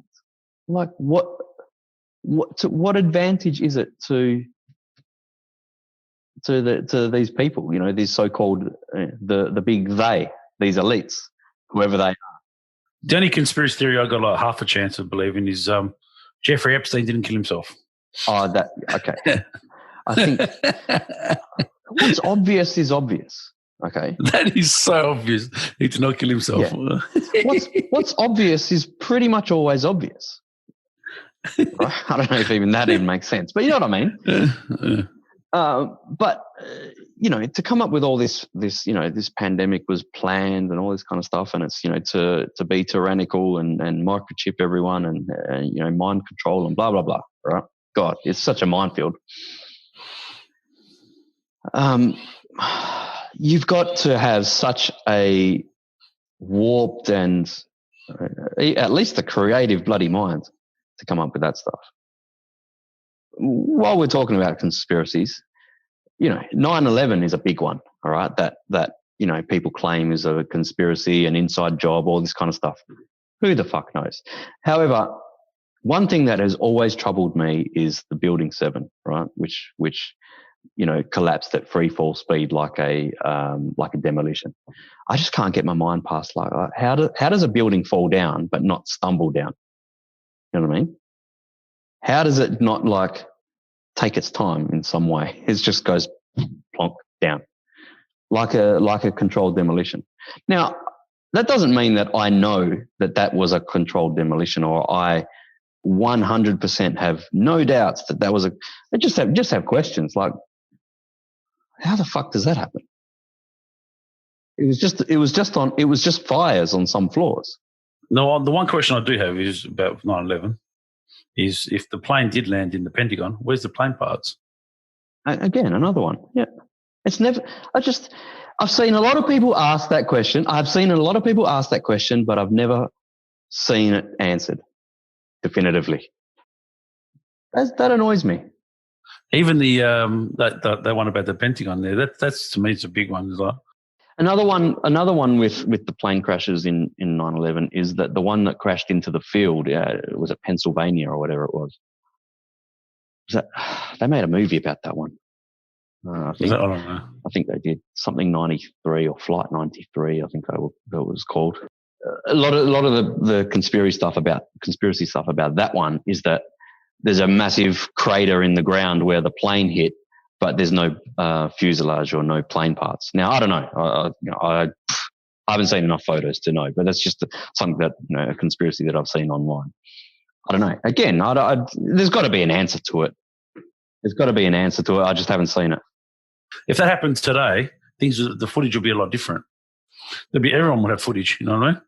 Like what advantage is it to these people? You know, these so-called the big they, these elites, whoever they are. The only conspiracy theory I got like half a chance of believing is Jeffrey Epstein didn't kill himself. Oh, okay. I think what's obvious is obvious. Okay, that is so obvious. He did not kill himself. Yeah. What's obvious is pretty much always obvious. I don't know if even that even makes sense, but you know what I mean. But you know, to come up with all this, you know, this pandemic was planned and all this kind of stuff, and it's, you know, to be tyrannical and microchip everyone and you know, mind control and blah blah blah. Right? God, it's such a minefield. You've got to have such a warped and at least a creative bloody mind to come up with that stuff. While we're talking about conspiracies, you know, 9/11 is a big one, all right? That you know, people claim is a conspiracy, an inside job, all this kind of stuff. Who the fuck knows? However, one thing that has always troubled me is the Building 7, right? Which you know, collapsed at free fall speed like a demolition. I just can't get my mind past like how does a building fall down but not stumble down? You know what I mean? How does it not like take its time in some way? It just goes plonk down like a controlled demolition. Now, that doesn't mean that I know that was a controlled demolition, or I 100% have no doubts that was I just have questions like, how the fuck does that happen? It was just fires on some floors. No, the one question I do have is about 9/11. Is if the plane did land in the Pentagon, where's the plane parts? Again, another one. Yeah, it's never. I've seen a lot of people ask that question. But I've never seen it answered definitively. That annoys me. Even the that one about the Pentagon there, that's to me it's a big one as well. Another one with the plane crashes in 9/11 is that the one that crashed into the field, was it Pennsylvania or whatever it was? They made a movie about that one. I don't know. I think they did something 93 or Flight 93. I think that was called. A lot of the conspiracy stuff about that one is that there's a massive crater in the ground where the plane hit, but there's no fuselage or no plane parts. Now, I don't know. I haven't seen enough photos to know, but that's just something that, you know, a conspiracy that I've seen online. I don't know. Again, there's got to be an answer to it. I just haven't seen it. If that happens today, the footage will be a lot different. Everyone would have footage, you know what I mean?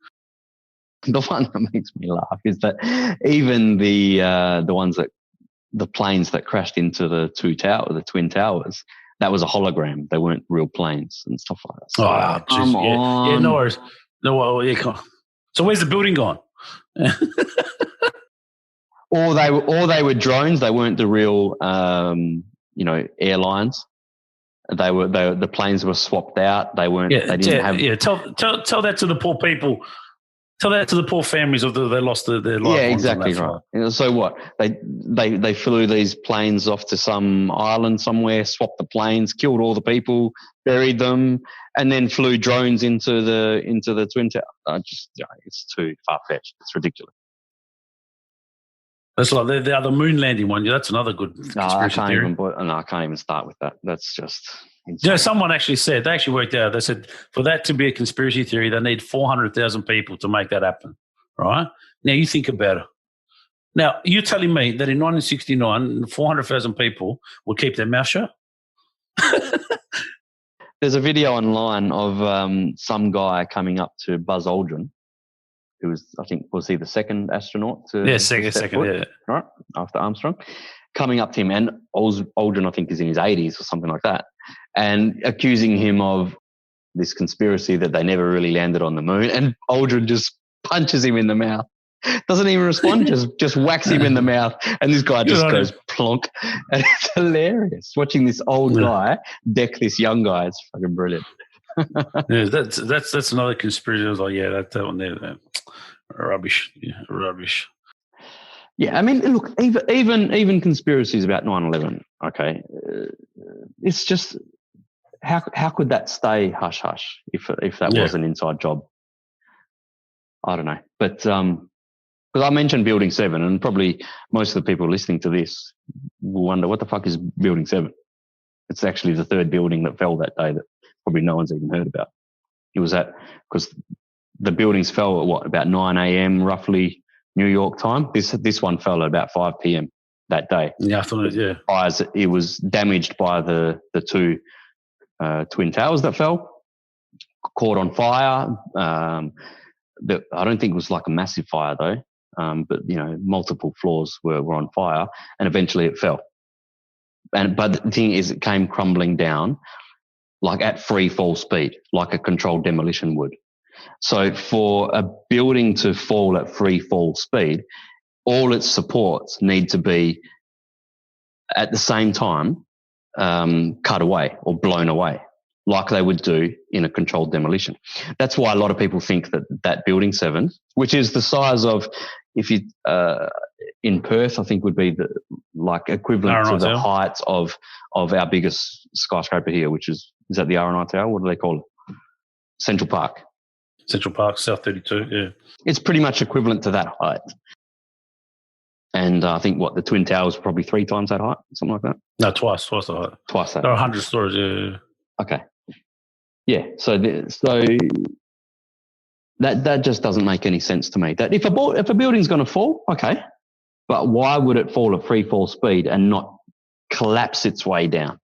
The one that makes me laugh is that even the planes that crashed into the Twin Towers, that was a hologram. They weren't real planes and stuff like that. So, come on. Yeah, no worries. So where's the building gone? Or they were drones. They weren't the real, you know, airlines. The planes were swapped out. They weren't. Yeah, they didn't have. Yeah, tell that to the poor people. Tell that to the poor families they lost their life. Yeah, exactly right. So what? They flew these planes off to some island somewhere, swapped the planes, killed all the people, buried them, and then flew drones into the Twin Towers. It's too far fetched. It's ridiculous. That's like the other moon landing one. Yeah, that's another good conspiracy theory. I can't even start with that. That's just insane. You know, someone actually said, they actually worked out, they said for that to be a conspiracy theory, they need 400,000 people to make that happen, right? Now, you think about it. Now, you're telling me that in 1969, 400,000 people would keep their mouth shut? There's a video online of some guy coming up to Buzz Aldrin, who was he the second astronaut to second, foot, yeah. Right, after Armstrong, coming up to him, and Aldrin, I think, is in his 80s or something like that, and accusing him of this conspiracy that they never really landed on the moon, and Aldrin just punches him in the mouth. Doesn't even respond, just whacks him in the mouth, and this guy just goes plonk. And it's hilarious watching this old guy deck this young guy. It's fucking brilliant. Yeah, that's another conspiracy. I was like, yeah, that one there, rubbish. Yeah, rubbish. Yeah, I mean, look, even conspiracies about 9/11. Okay, it's just how could that stay hush hush if that was an inside job? I don't know, but because I mentioned Building 7, and probably most of the people listening to this will wonder what the fuck is Building 7. It's actually the third building that fell that day that probably no one's even heard about. It was because the buildings fell at about 9 a.m. roughly New York time. This one fell at about 5 p.m. that day. Yeah, I thought it was damaged by the two twin towers that fell, caught on fire. I don't think it was like a massive fire though, but multiple floors were on fire, and eventually it fell. But the thing is, it came crumbling down like at free fall speed, like a controlled demolition would. So for a building to fall at free fall speed, all its supports need to be at the same time cut away or blown away, like they would do in a controlled demolition. That's why a lot of people think that Building 7, which is the size of, if you in Perth, I think would be equivalent to the height of our biggest skyscraper here, which is that the R&I Tower? What do they call it? Central Park, South 32, yeah. It's pretty much equivalent to that height. And I think the Twin Towers were probably 3 times that height, something like that? No, twice the height. Twice that. There are 100 stories, yeah. Okay. Yeah, so that just doesn't make any sense to me. That if a building's going to fall, okay, but why would it fall at free fall speed and not collapse its way down?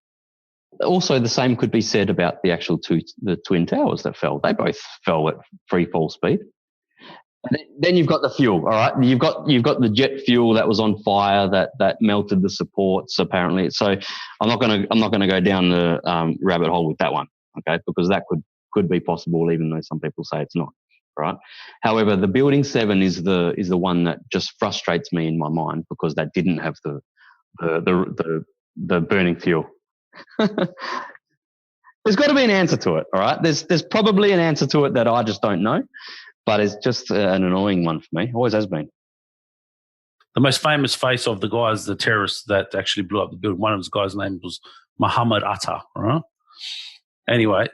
Also, the same could be said about the actual the Twin Towers that fell. They both fell at free fall speed. And then you've got the fuel, all right? You've got the jet fuel that was on fire that melted the supports apparently. So I'm not gonna go down the rabbit hole with that one, okay? Because that could be possible, even though some people say it's not, right? However, the Building 7 is the one that just frustrates me in my mind because that didn't have the burning fuel. There's got to be an answer to it, all right? There's probably an answer to it that I just don't know. But it's just an annoying one for me. Always has been. The most famous face of the guys, the terrorists that actually blew up the building, one of those guys' name was Muhammad Atta, right? Anyway,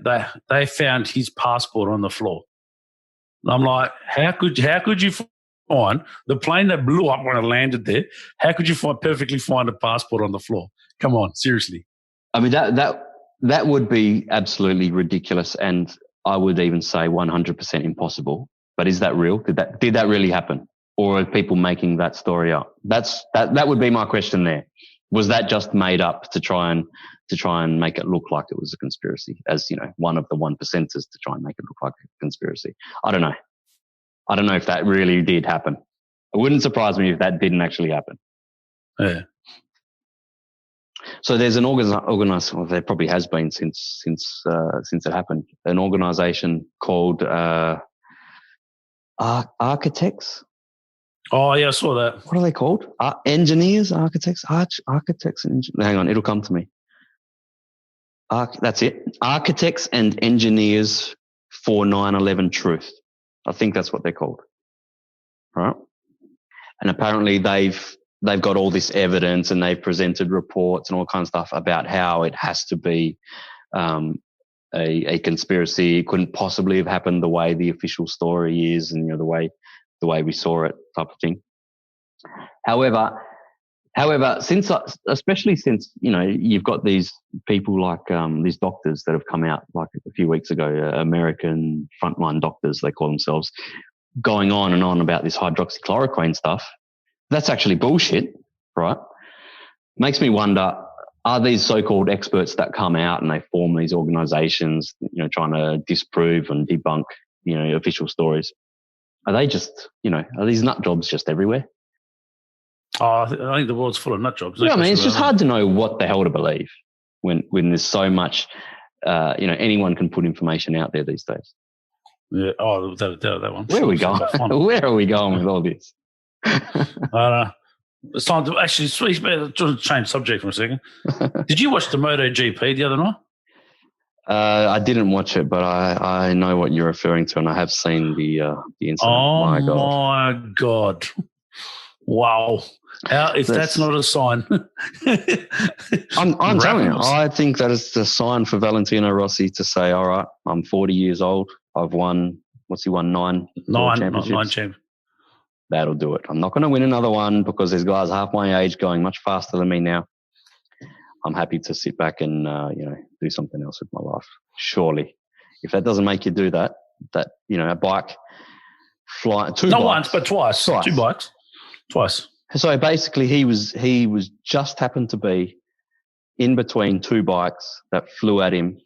they found his passport on the floor. And I'm like, how could you find the plane that blew up when it landed there? How could you perfectly find a passport on the floor? Come on, seriously. I mean, that would be absolutely ridiculous, and I would even say 100% impossible. But is that real? Did that really happen? Or are people making that story up? That would be my question there. Was that just made up to try and make it look like it was a conspiracy, as one of the 1%ers to try and make it look like a conspiracy? I don't know if that really did happen. It wouldn't surprise me if that didn't actually happen. Yeah. So there's an organised. Well, there probably has been since it happened. An organisation called Architects. Oh yeah, I saw that. What are they called? Engineers, architects, architects and engineers. Hang on, it'll come to me. That's it. Architects and Engineers for 9/11 Truth. I think that's what they're called. Right? And apparently they've got all this evidence and they've presented reports and all kinds of stuff about how it has to be a conspiracy. It couldn't possibly have happened the way the official story is and the way we saw it, type of thing. However, especially since you've got these people like these doctors that have come out like a few weeks ago, American frontline doctors they call themselves, going on and on about this hydroxychloroquine stuff. That's actually bullshit, right? Makes me wonder, are these so-called experts that come out and they form these organizations, trying to disprove and debunk, official stories, are they just, are these nut jobs just everywhere? Oh, I think the world's full of nut jobs. Yeah, I mean, it's just hard to know what the hell to believe when there's so much, anyone can put information out there these days. Yeah. Oh, that one. Where are we going? Where are we going with all this? It's time to actually change subject for a second. Did you watch the Moto GP the other night? I didn't watch it, but I know what you're referring to, and I have seen the incident. Oh my God! Wow. If that's not a sign. I'm telling you, I think that is the sign for Valentino Rossi to say, all right, I'm 40 years old. I've won, what's he won, nine championships? 9 championships. That'll do it. I'm not going to win another one because there's guys half my age going much faster than me now. I'm happy to sit back and, do something else with my life. Surely. If that doesn't make you do that, a bike, fly, two Not bikes. once, but twice. 2 bikes. Twice. So basically he was just happened to be in between 2 bikes that flew at him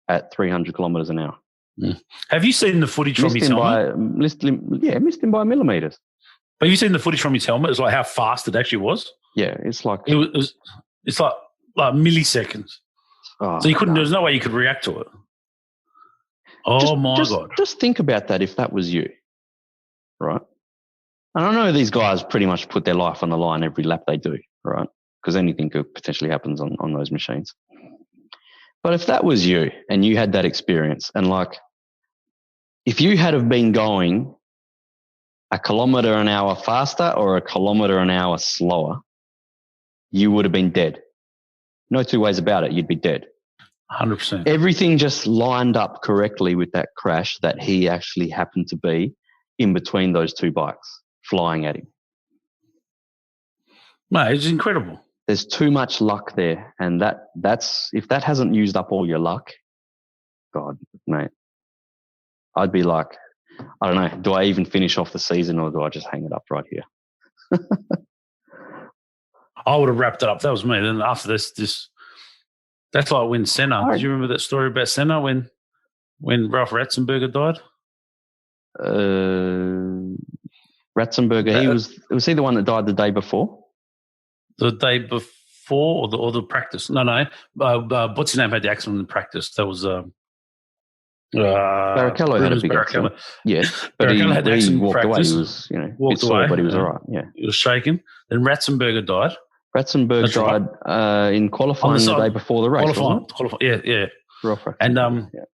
at 300 kilometers an hour. Mm. Have you seen the footage from his helmet? Missed him by millimeters. Have you seen the footage from his helmet? It's like how fast it actually was. Yeah, it's like it's like milliseconds. So you couldn't. There's no way you could react to it. Oh my God! Just think about that. If that was you, right? And I know these guys pretty much put their life on the line every lap they do, right? Because anything could potentially happen on those machines. But if that was you and you had that experience, and if you had have been going a kilometre an hour faster or a kilometre an hour slower, you would have been dead. No 2 ways about it. You'd be dead. 100%. Everything just lined up correctly with that crash that he actually happened to be in between those 2 bikes flying at him. Mate, it's incredible. There's too much luck there. And that's if that hasn't used up all your luck, God, mate, I'd be like, I don't know, do I even finish off the season or do I just hang it up right here? I would have wrapped it up. That was me. Then after this that's like when Senna. Did you remember that story about Senna when Ralph Ratzenberger died? Ratzenberger, was he the one that died the day before? The day before or the practice? No. What's his name had the accident in practice? That was Barrichello had a big accident. Yeah, but Barrichello had the accident walked practice. away. He was, walked away, but he was all right. Yeah, he was shaking. Then Ratzenberger died. Ratzenberger died in qualifying the day before the race. Qualifying, yeah. And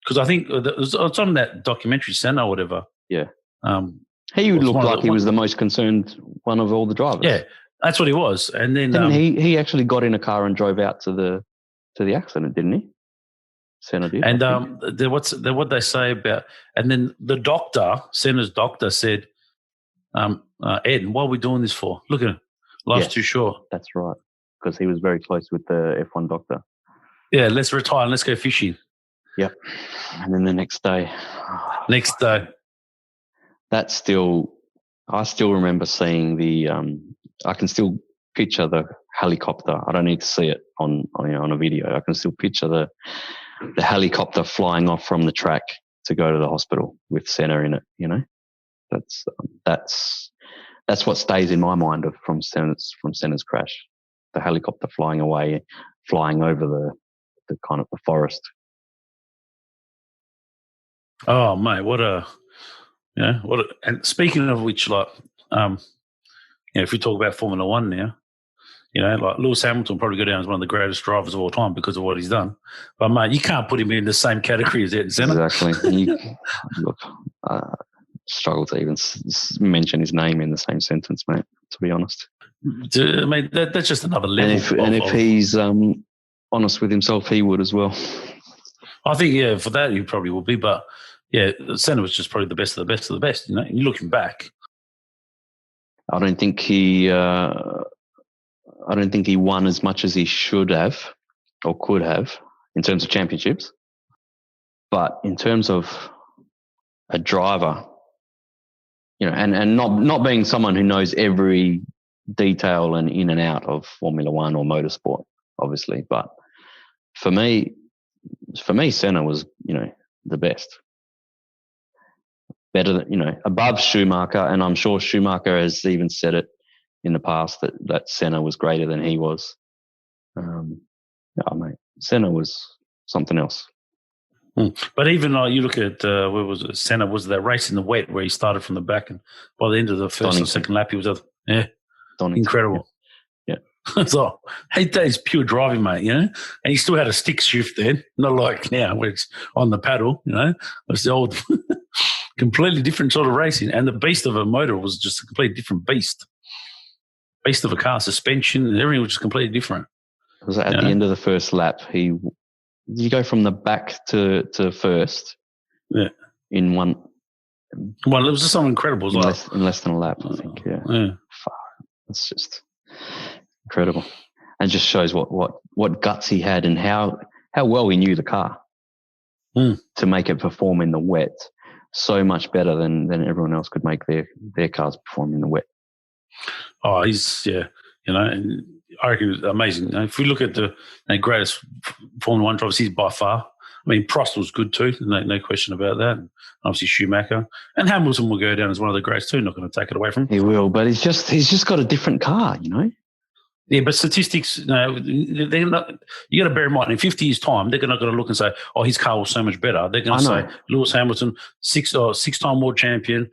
because I think it's on that documentary, Senna or whatever. Yeah. He looked like he was the most concerned one of all the drivers. Yeah, that's what he was. And then he actually got in a car and drove out to the accident, didn't he? Senna did. And what they say about, and then the doctor, Senna's doctor, said, Ed, what are we doing this for? Look at him. Life's too short. That's right, because he was very close with the F1 doctor. Yeah, let's retire and let's go fishing. Yep. And then the next day. I still remember seeing I can still picture the helicopter. I don't need to see it on a video. I can still picture the helicopter flying off from the track to go to the hospital with Senna in it, That's what stays in my mind from Senna's crash. The helicopter flying away, flying over the kind of the forest. Oh mate, and speaking of which, if we talk about Formula One now, like Lewis Hamilton probably go down as one of the greatest drivers of all time because of what he's done. But mate, you can't put him in the same category as Ayrton Senna. Exactly. Struggle to even mention his name in the same sentence, mate, to be honest. I mean, that's just another level. And if he's honest with himself, he would as well. I think, for that he probably would be. But, Senna was just probably the best of the best of the best, And you're looking back. I don't think he won as much as he should have or could have in terms of championships. But in terms of a driver, and not being someone who knows every detail and in and out of Formula One or motorsport, obviously. But for me, Senna was, the best. Better than, above Schumacher. And I'm sure Schumacher has even said it in the past that Senna was greater than he was. Mate, Senna was something else. But even you look at where was it? Senna was that race in the wet where he started from the back, and by the end of the first and second lap, he was incredible. Yeah. So that is pure driving, mate. And he still had a stick shift then, not like now where it's on the paddle. It's the old, completely different sort of racing, and the beast of a motor was just a completely different beast. beast of a car, suspension, and everything was just completely different. It was at the end of the first lap. You go from the back to first. Yeah. In one. Well, it was just something incredible. In less than a lap, I think. Yeah. It's just incredible, and just shows what guts he had and how well he knew the car to make it perform in the wet so much better than everyone else could make their cars perform in the wet. Oh, he's and I reckon it's amazing. If we look at the greatest Formula One drivers, he's by far. I mean, Prost was good too, no question about that. And obviously Schumacher and Hamilton will go down as one of the greats too. Not going to take it away from him. He will, but he's just got a different car, Yeah, but statistics, they're not. You got to bear in mind, in 50 years' time, they're not going to look and say, "Oh, his car was so much better." They're going to say, "Lewis Hamilton, six-time world champion,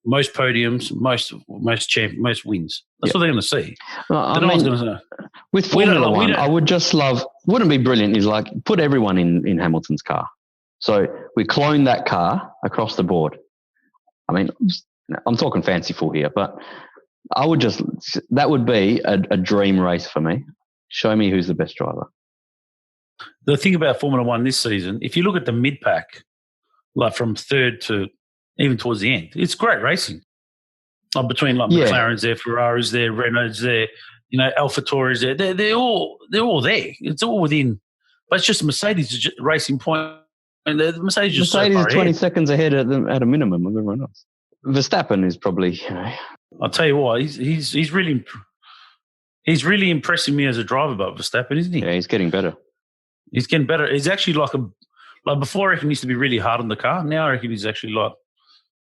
most podiums, most wins." That's what they're going to see. With Formula One, I would just love. Wouldn't it be brilliant? Is like put everyone in Hamilton's car. So we clone that car across the board. I mean, I'm talking fanciful here, but. That would be a dream race for me. Show me who's the best driver. The thing about Formula One this season, if you look at the mid-pack, like from third to even towards the end, it's great racing. Between McLaren's there, Ferrari's there, Renault's there, AlphaTauri's there. They're all there. It's all within. But it's just Mercedes racing point. And the Mercedes is 20 seconds ahead at a minimum of everyone else. Verstappen is probably, I'll tell you what, he's really impressing me as a driver, but Verstappen, isn't he? Yeah, he's getting better. He's getting better. He's actually like before. I reckon he used to be really hard on the car. Now I reckon he's actually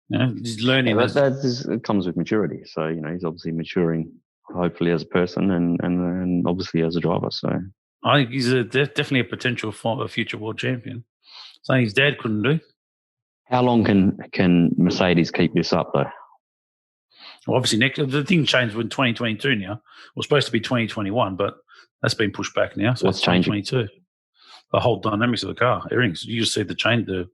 he's learning. Yeah, it comes with maturity. So he's obviously maturing, hopefully as a person and obviously as a driver. So I think he's definitely a potential for a future world champion. Something his dad couldn't do. How long can Mercedes keep this up though? Well, obviously, the thing changed in 2022 now. It was supposed to be 2021, but that's been pushed back now. So what's changing? 2022. The whole dynamics of the car. Everything. You just see the change, the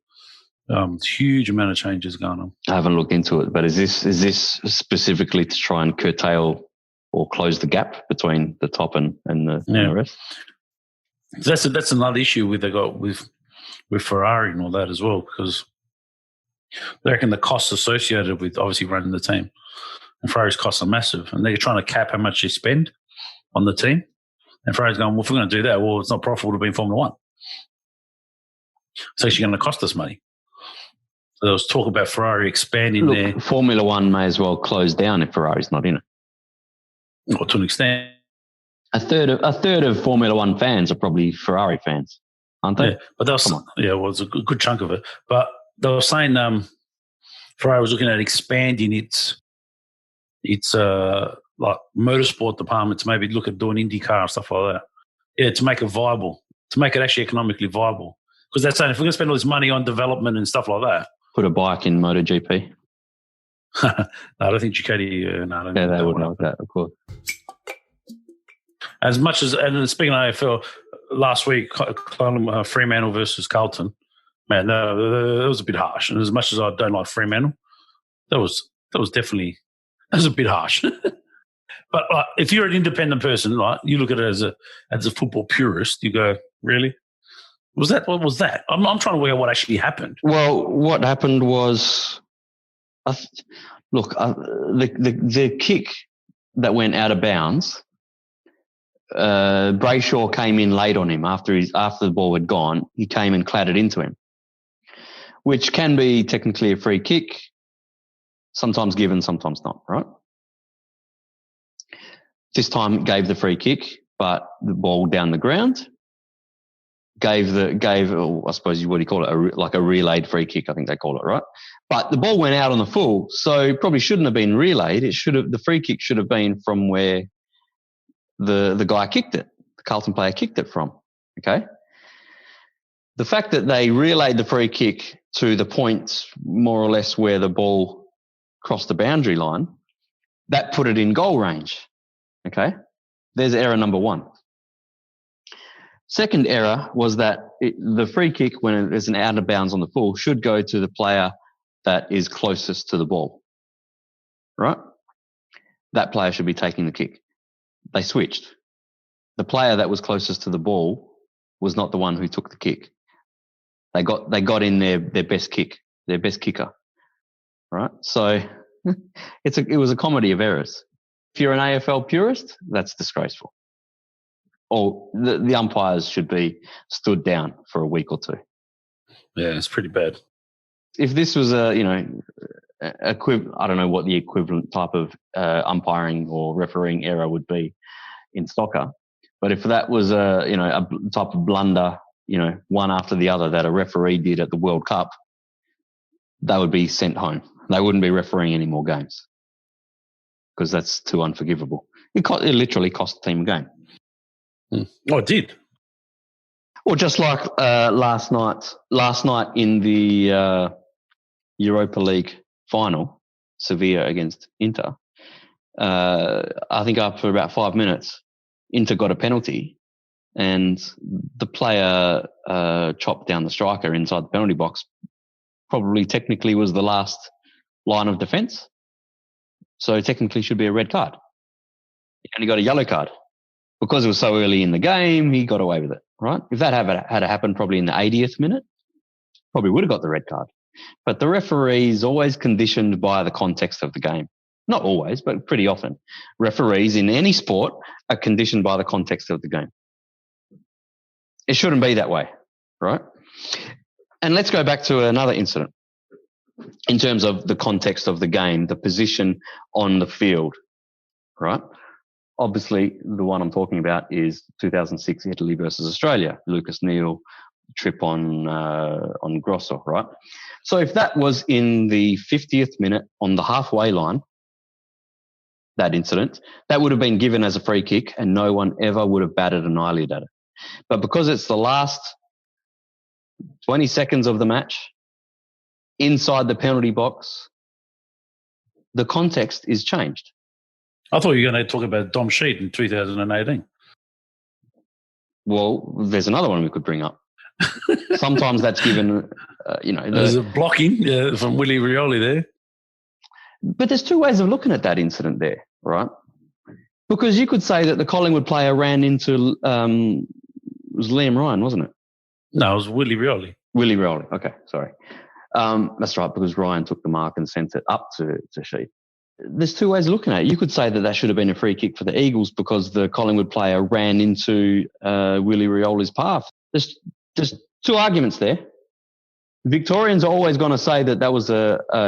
huge amount of changes going on. I haven't looked into it, but is this specifically to try and curtail or close the gap between the top and the rest? That's another issue with Ferrari and all that as well, because they reckon the costs associated with obviously running the team. And Ferrari's costs are massive, and they're trying to cap how much they spend on the team. And Ferrari's going, well, if we're going to do that, well, it's not profitable to be in Formula One. It's actually going to cost us money. So there was talk about Ferrari expanding their... Formula One may as well close down if Ferrari's not in it. Or to an extent. A third of Formula One fans are probably Ferrari fans, aren't they? Yeah, but it's a good chunk of it. But they were saying Ferrari was looking at expanding its like motorsport department to maybe look at doing IndyCar and stuff like that. Yeah, to make it viable, to make it actually economically viable. Because they're saying if we're going to spend all this money on development and stuff like that. Put a bike in Moto GP. No, I don't think Ducati. No, they wouldn't like that, of course. As much as, and speaking of AFL, last week, Fremantle versus Carlton, man, that was a bit harsh. And as much as I don't like Fremantle, that was definitely, that was a bit harsh. But if you're an independent person, right, you look at it as a football purist, you go, really? What was that? I'm trying to work out what actually happened. Well, what happened was, the kick that went out of bounds, Brayshaw came in late on him after the ball had gone. He came and clattered into him, which can be technically a free kick, sometimes given, sometimes not, right? This time gave the free kick, but the ball down the ground gave I suppose what do you call it, like a relayed free kick, I think they call it, right? But the ball went out on the full, so probably shouldn't have been relayed. The free kick should have been from where the guy kicked it, the Carlton player kicked it from, okay? The fact that they relayed the free kick to the point more or less where the ball crossed the boundary line, that put it in goal range, okay? There's error number one. Second error was that the free kick, when there's an out of bounds on the full, should go to the player that is closest to the ball, right? that player should be taking the kick. They switched. The player that was closest to the ball was not the one who took the kick. They got in their best kicker, right? So it was a comedy of errors. If you're an AFL purist, that's disgraceful. Or the umpires should be stood down for a week or two. Yeah, it's pretty bad. If this was I don't know what the equivalent type of umpiring or refereeing error would be in soccer, but if that was a type of blunder, one after the other that a referee did at the World Cup, they would be sent home. They wouldn't be refereeing any more games because that's too unforgivable. It literally cost the team a game. Oh, it did. Well, just like last night in the Europa League final, Sevilla against Inter, I think after about 5 minutes, Inter got a penalty and the player chopped down the striker inside the penalty box. Probably technically was the last line of defence. So technically should be a red card. And he got a yellow card. Because it was so early in the game, he got away with it, right? If that had happened probably in the 80th minute, probably would have got the red card. But the referee is always conditioned by the context of the game. Not always, but pretty often. Referees in any sport are conditioned by the context of the game. It shouldn't be that way, right? And let's go back to another incident in terms of the context of the game, the position on the field, right? Obviously, the one I'm talking about is 2006 Italy versus Australia. Lucas Neal trip on Grosso, right? So if that was in the 50th minute on the halfway line, that incident, that would have been given as a free kick and no one ever would have batted an eyelid at it. But because it's the last 20 seconds of the match, inside the penalty box, the context is changed. I thought you were going to talk about Dom Sheet in 2018. Well, there's another one we could bring up. Sometimes that's given, There's a blocking from Willie Rioli there. But there's two ways of looking at that incident there, right? Because you could say that the Collingwood player ran into, it was Liam Ryan, wasn't it? No, it was Willie Rioli. Willie Rioli, okay, sorry. That's right, because Ryan took the mark and sent it up to Sheet. There's two ways of looking at it. You could say that should have been a free kick for the Eagles because the Collingwood player ran into Willie Rioli's path. There's two arguments there. Victorians are always going to say that was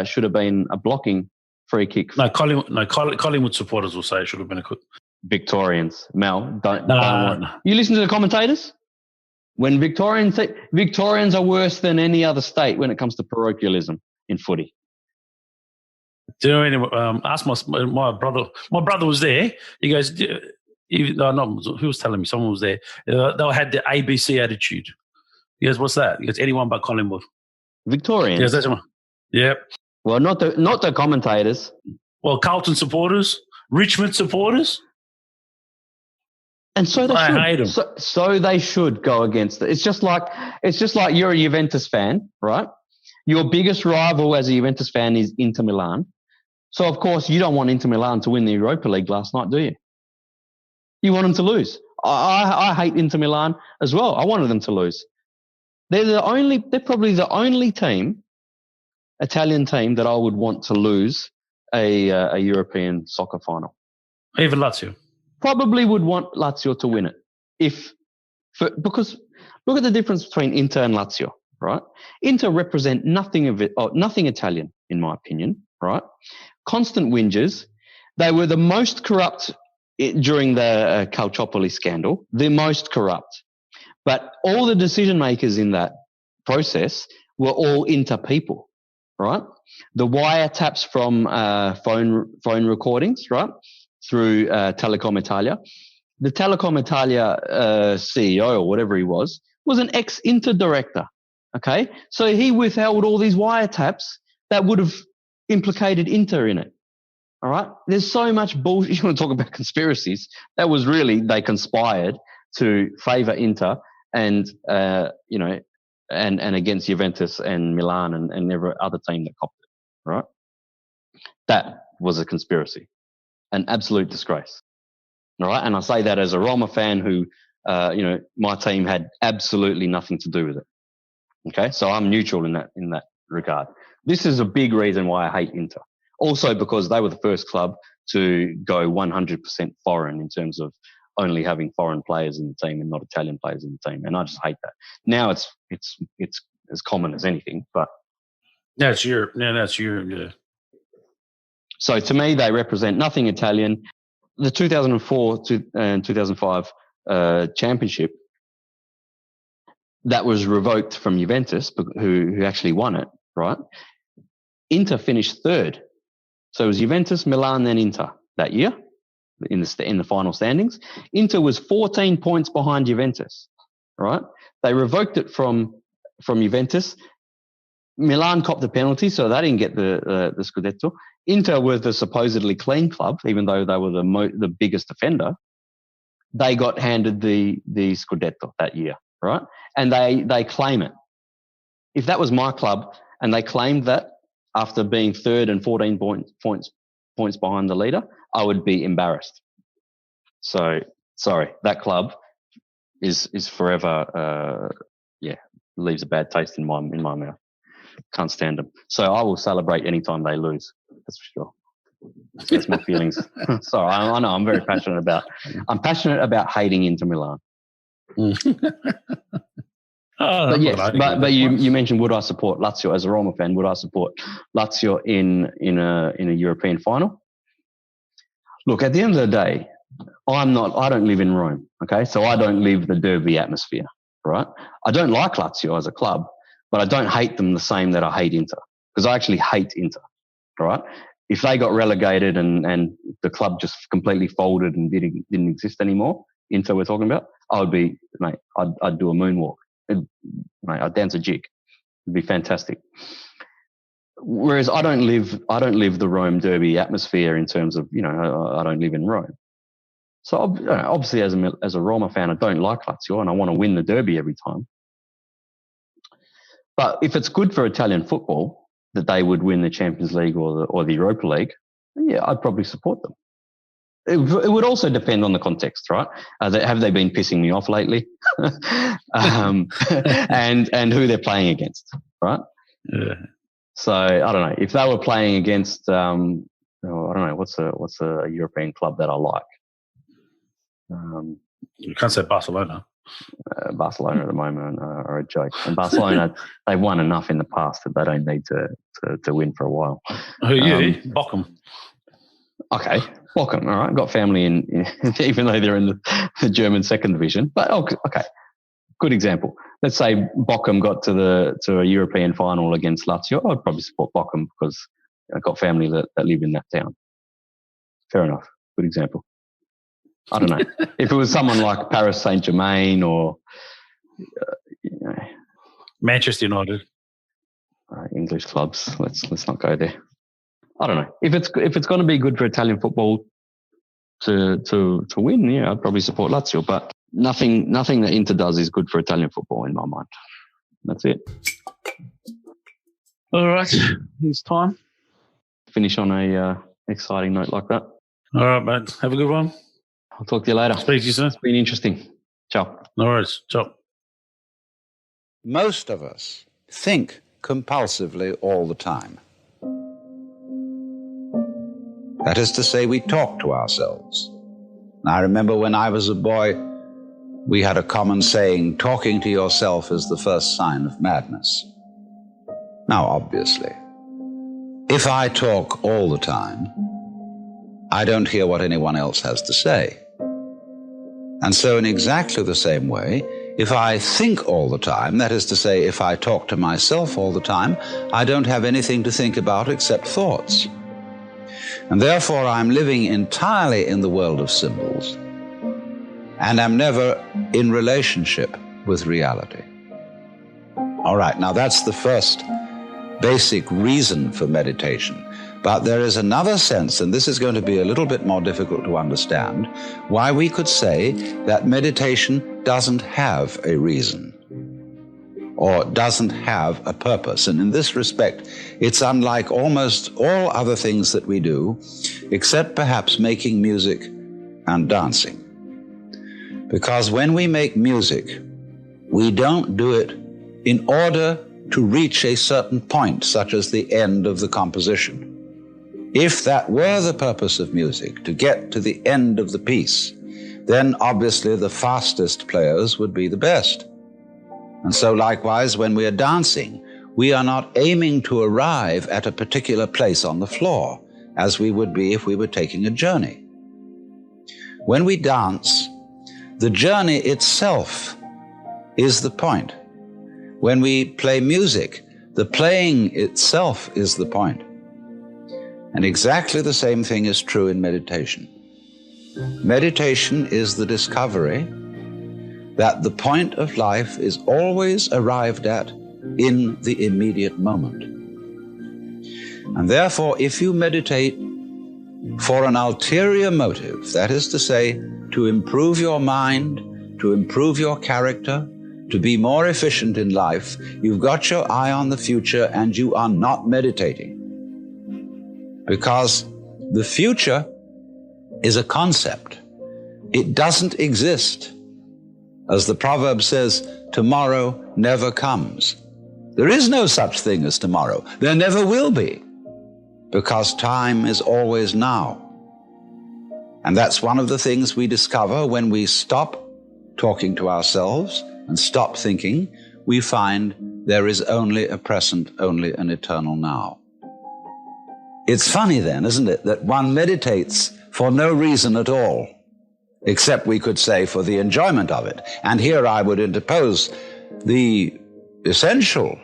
should have been a blocking free kick. Collingwood supporters will say it should have been a quick. Victorians, Mel, don't. No. You listen to the commentators. When Victorians are worse than any other state when it comes to parochialism in footy. Do you know, ask my brother. My brother was there. He goes, who was telling me? Someone was there. They had the ABC attitude. He goes, what's that? He goes, anyone but Collingwood. Victorians? Yes, that's one. Yep. Well, not the commentators. Well, Carlton supporters, Richmond supporters. And so they should. I hate them. So they should go against it. It's just like you're a Juventus fan, right? Your biggest rival as a Juventus fan is Inter Milan. So, of course, you don't want Inter Milan to win the Europa League last night, do you? You want them to lose. I hate Inter Milan as well. I wanted them to lose. They're probably the only Italian team that I would want to lose a European soccer final. Even Lazio. Probably would want Lazio to win it. Because look at the difference between Inter and Lazio, right? Inter represent nothing Italian, in my opinion, right? Constant whingers. They were the most corrupt during the Calciopoli scandal, the most corrupt. But all the decision makers in that process were all Inter people, right? The wiretaps from phone recordings, right, through Telecom Italia. The Telecom Italia CEO or whatever he was an ex-Inter director, okay? So he withheld all these wiretaps that would have implicated Inter in it. All right. There's so much bullshit. You want to talk about conspiracies? That was really, they conspired to favour Inter and against Juventus and Milan and every other team that copped it. Right. That was a conspiracy. an absolute disgrace. All right. And I say that as a Roma fan who, my team had absolutely nothing to do with it. Okay. So I'm neutral in that regard. This is a big reason why I hate Inter. Also because they were the first club to go 100% foreign in terms of only having foreign players in the team and not Italian players in the team. And I just hate that. Now it's as common as anything, but that's your. So to me, they represent nothing Italian. The 2004 and 2005 championship that was revoked from Juventus, who actually won it, right? Inter finished third. So it was Juventus, Milan, then Inter that year in the final standings. Inter was 14 points behind Juventus, right? They revoked it from Juventus. Milan copped the penalty, so they didn't get the Scudetto. Inter were the supposedly clean club, even though they were the biggest offender. They got handed the Scudetto that year, right? And they claim it. If that was my club and they claimed that after being third and 14 points behind the leader, I would be embarrassed. So sorry, that club is forever. Leaves a bad taste in my mouth. Can't stand them. So I will celebrate anytime they lose. That's for sure. That's my feelings. Sorry, I know I'm very passionate about. I'm passionate about hating Inter Milan. But yes, but you mentioned, would I support Lazio as a Roma fan? Would I support Lazio in a European final? Look, at the end of the day, I don't live in Rome. Okay, so I don't live the derby atmosphere. Right? I don't like Lazio as a club, but I don't hate them the same that I hate Inter, because I actually hate Inter. Right? If they got relegated and the club just completely folded and didn't exist anymore, Inter we're talking about, I would be, mate, I'd do a moonwalk. Mate, I'd dance a jig. It'd be fantastic. Whereas I don't live the Rome derby atmosphere in terms of, I don't live in Rome. So obviously as a Roma fan, I don't like Lazio and I want to win the derby every time. But if it's good for Italian football that they would win the Champions League or the Europa League, yeah, I'd probably support them. It would also depend on the context, right? Have they been pissing me off lately? And who they're playing against, right? Yeah. So I don't know if they were playing against. I don't know what's a European club that I like. You can't say Barcelona. Barcelona at the moment are a joke. And Barcelona, they've won enough in the past that they don't need to win for a while. Who are you? Bochum. Okay, Bochum. All right, got family in even though they're in the German second division. But okay, good example. Let's say Bochum got to a European final against Lazio. I'd probably support Bochum because I've got family that live in that town. Fair enough. Good example. I don't know. If it was someone like Paris Saint-Germain or Manchester United, English clubs, let's not go there. I don't know. If it's going to be good for Italian football to win, yeah, I'd probably support Lazio. But nothing that Inter does is good for Italian football in my mind. That's it. All right, it's time. Finish on a exciting note like that. All right, mate. Have a good one. I'll talk to you later. Speak to you soon. It's been interesting. Ciao. No worries. Ciao. Most of us think compulsively all the time. That is to say, we talk to ourselves. I remember when I was a boy, we had a common saying, talking to yourself is the first sign of madness. Now, obviously, if I talk all the time, I don't hear what anyone else has to say. And so in exactly the same way, if I think all the time, that is to say, if I talk to myself all the time, I don't have anything to think about except thoughts. And therefore, I'm living entirely in the world of symbols, and I'm never in relationship with reality. All right, now that's the first basic reason for meditation. But there is another sense, and this is going to be a little bit more difficult to understand, why we could say that meditation doesn't have a reason. or doesn't have a purpose. And in this respect, it's unlike almost all other things that we do, except perhaps making music and dancing. Because when we make music, we don't do it in order to reach a certain point, such as the end of the composition. If that were the purpose of music, to get to the end of the piece, then obviously the fastest players would be the best. And so likewise, when we are dancing, we are not aiming to arrive at a particular place on the floor, as we would be if we were taking a journey. When we dance, the journey itself is the point. When we play music, the playing itself is the point. And exactly the same thing is true in meditation. Meditation is the discovery that the point of life is always arrived at in the immediate moment. And therefore, if you meditate for an ulterior motive, that is to say, to improve your mind, to improve your character, to be more efficient in life, you've got your eye on the future and you are not meditating. Because the future is a concept. It doesn't exist. As the proverb says, tomorrow never comes. There is no such thing as tomorrow. There never will be, because time is always now. And that's one of the things we discover when we stop talking to ourselves and stop thinking. We find there is only a present, only an eternal now. It's funny then, isn't it, that one meditates for no reason at all, except we could say for the enjoyment of it. And here I would interpose the essential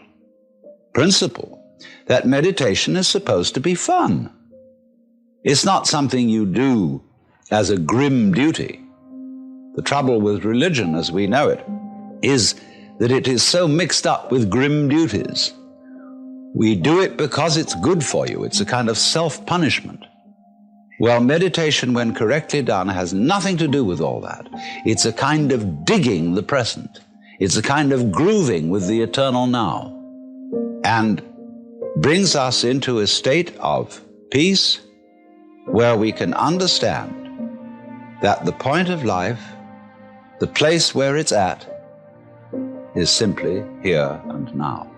principle that meditation is supposed to be fun. It's not something you do as a grim duty. The trouble with religion, as we know it, is that it is so mixed up with grim duties. We do it because it's good for you. It's a kind of self-punishment. Well, meditation, when correctly done, has nothing to do with all that. It's a kind of digging the present. It's a kind of grooving with the eternal now, and brings us into a state of peace where we can understand that the point of life, the place where it's at, is simply here and now.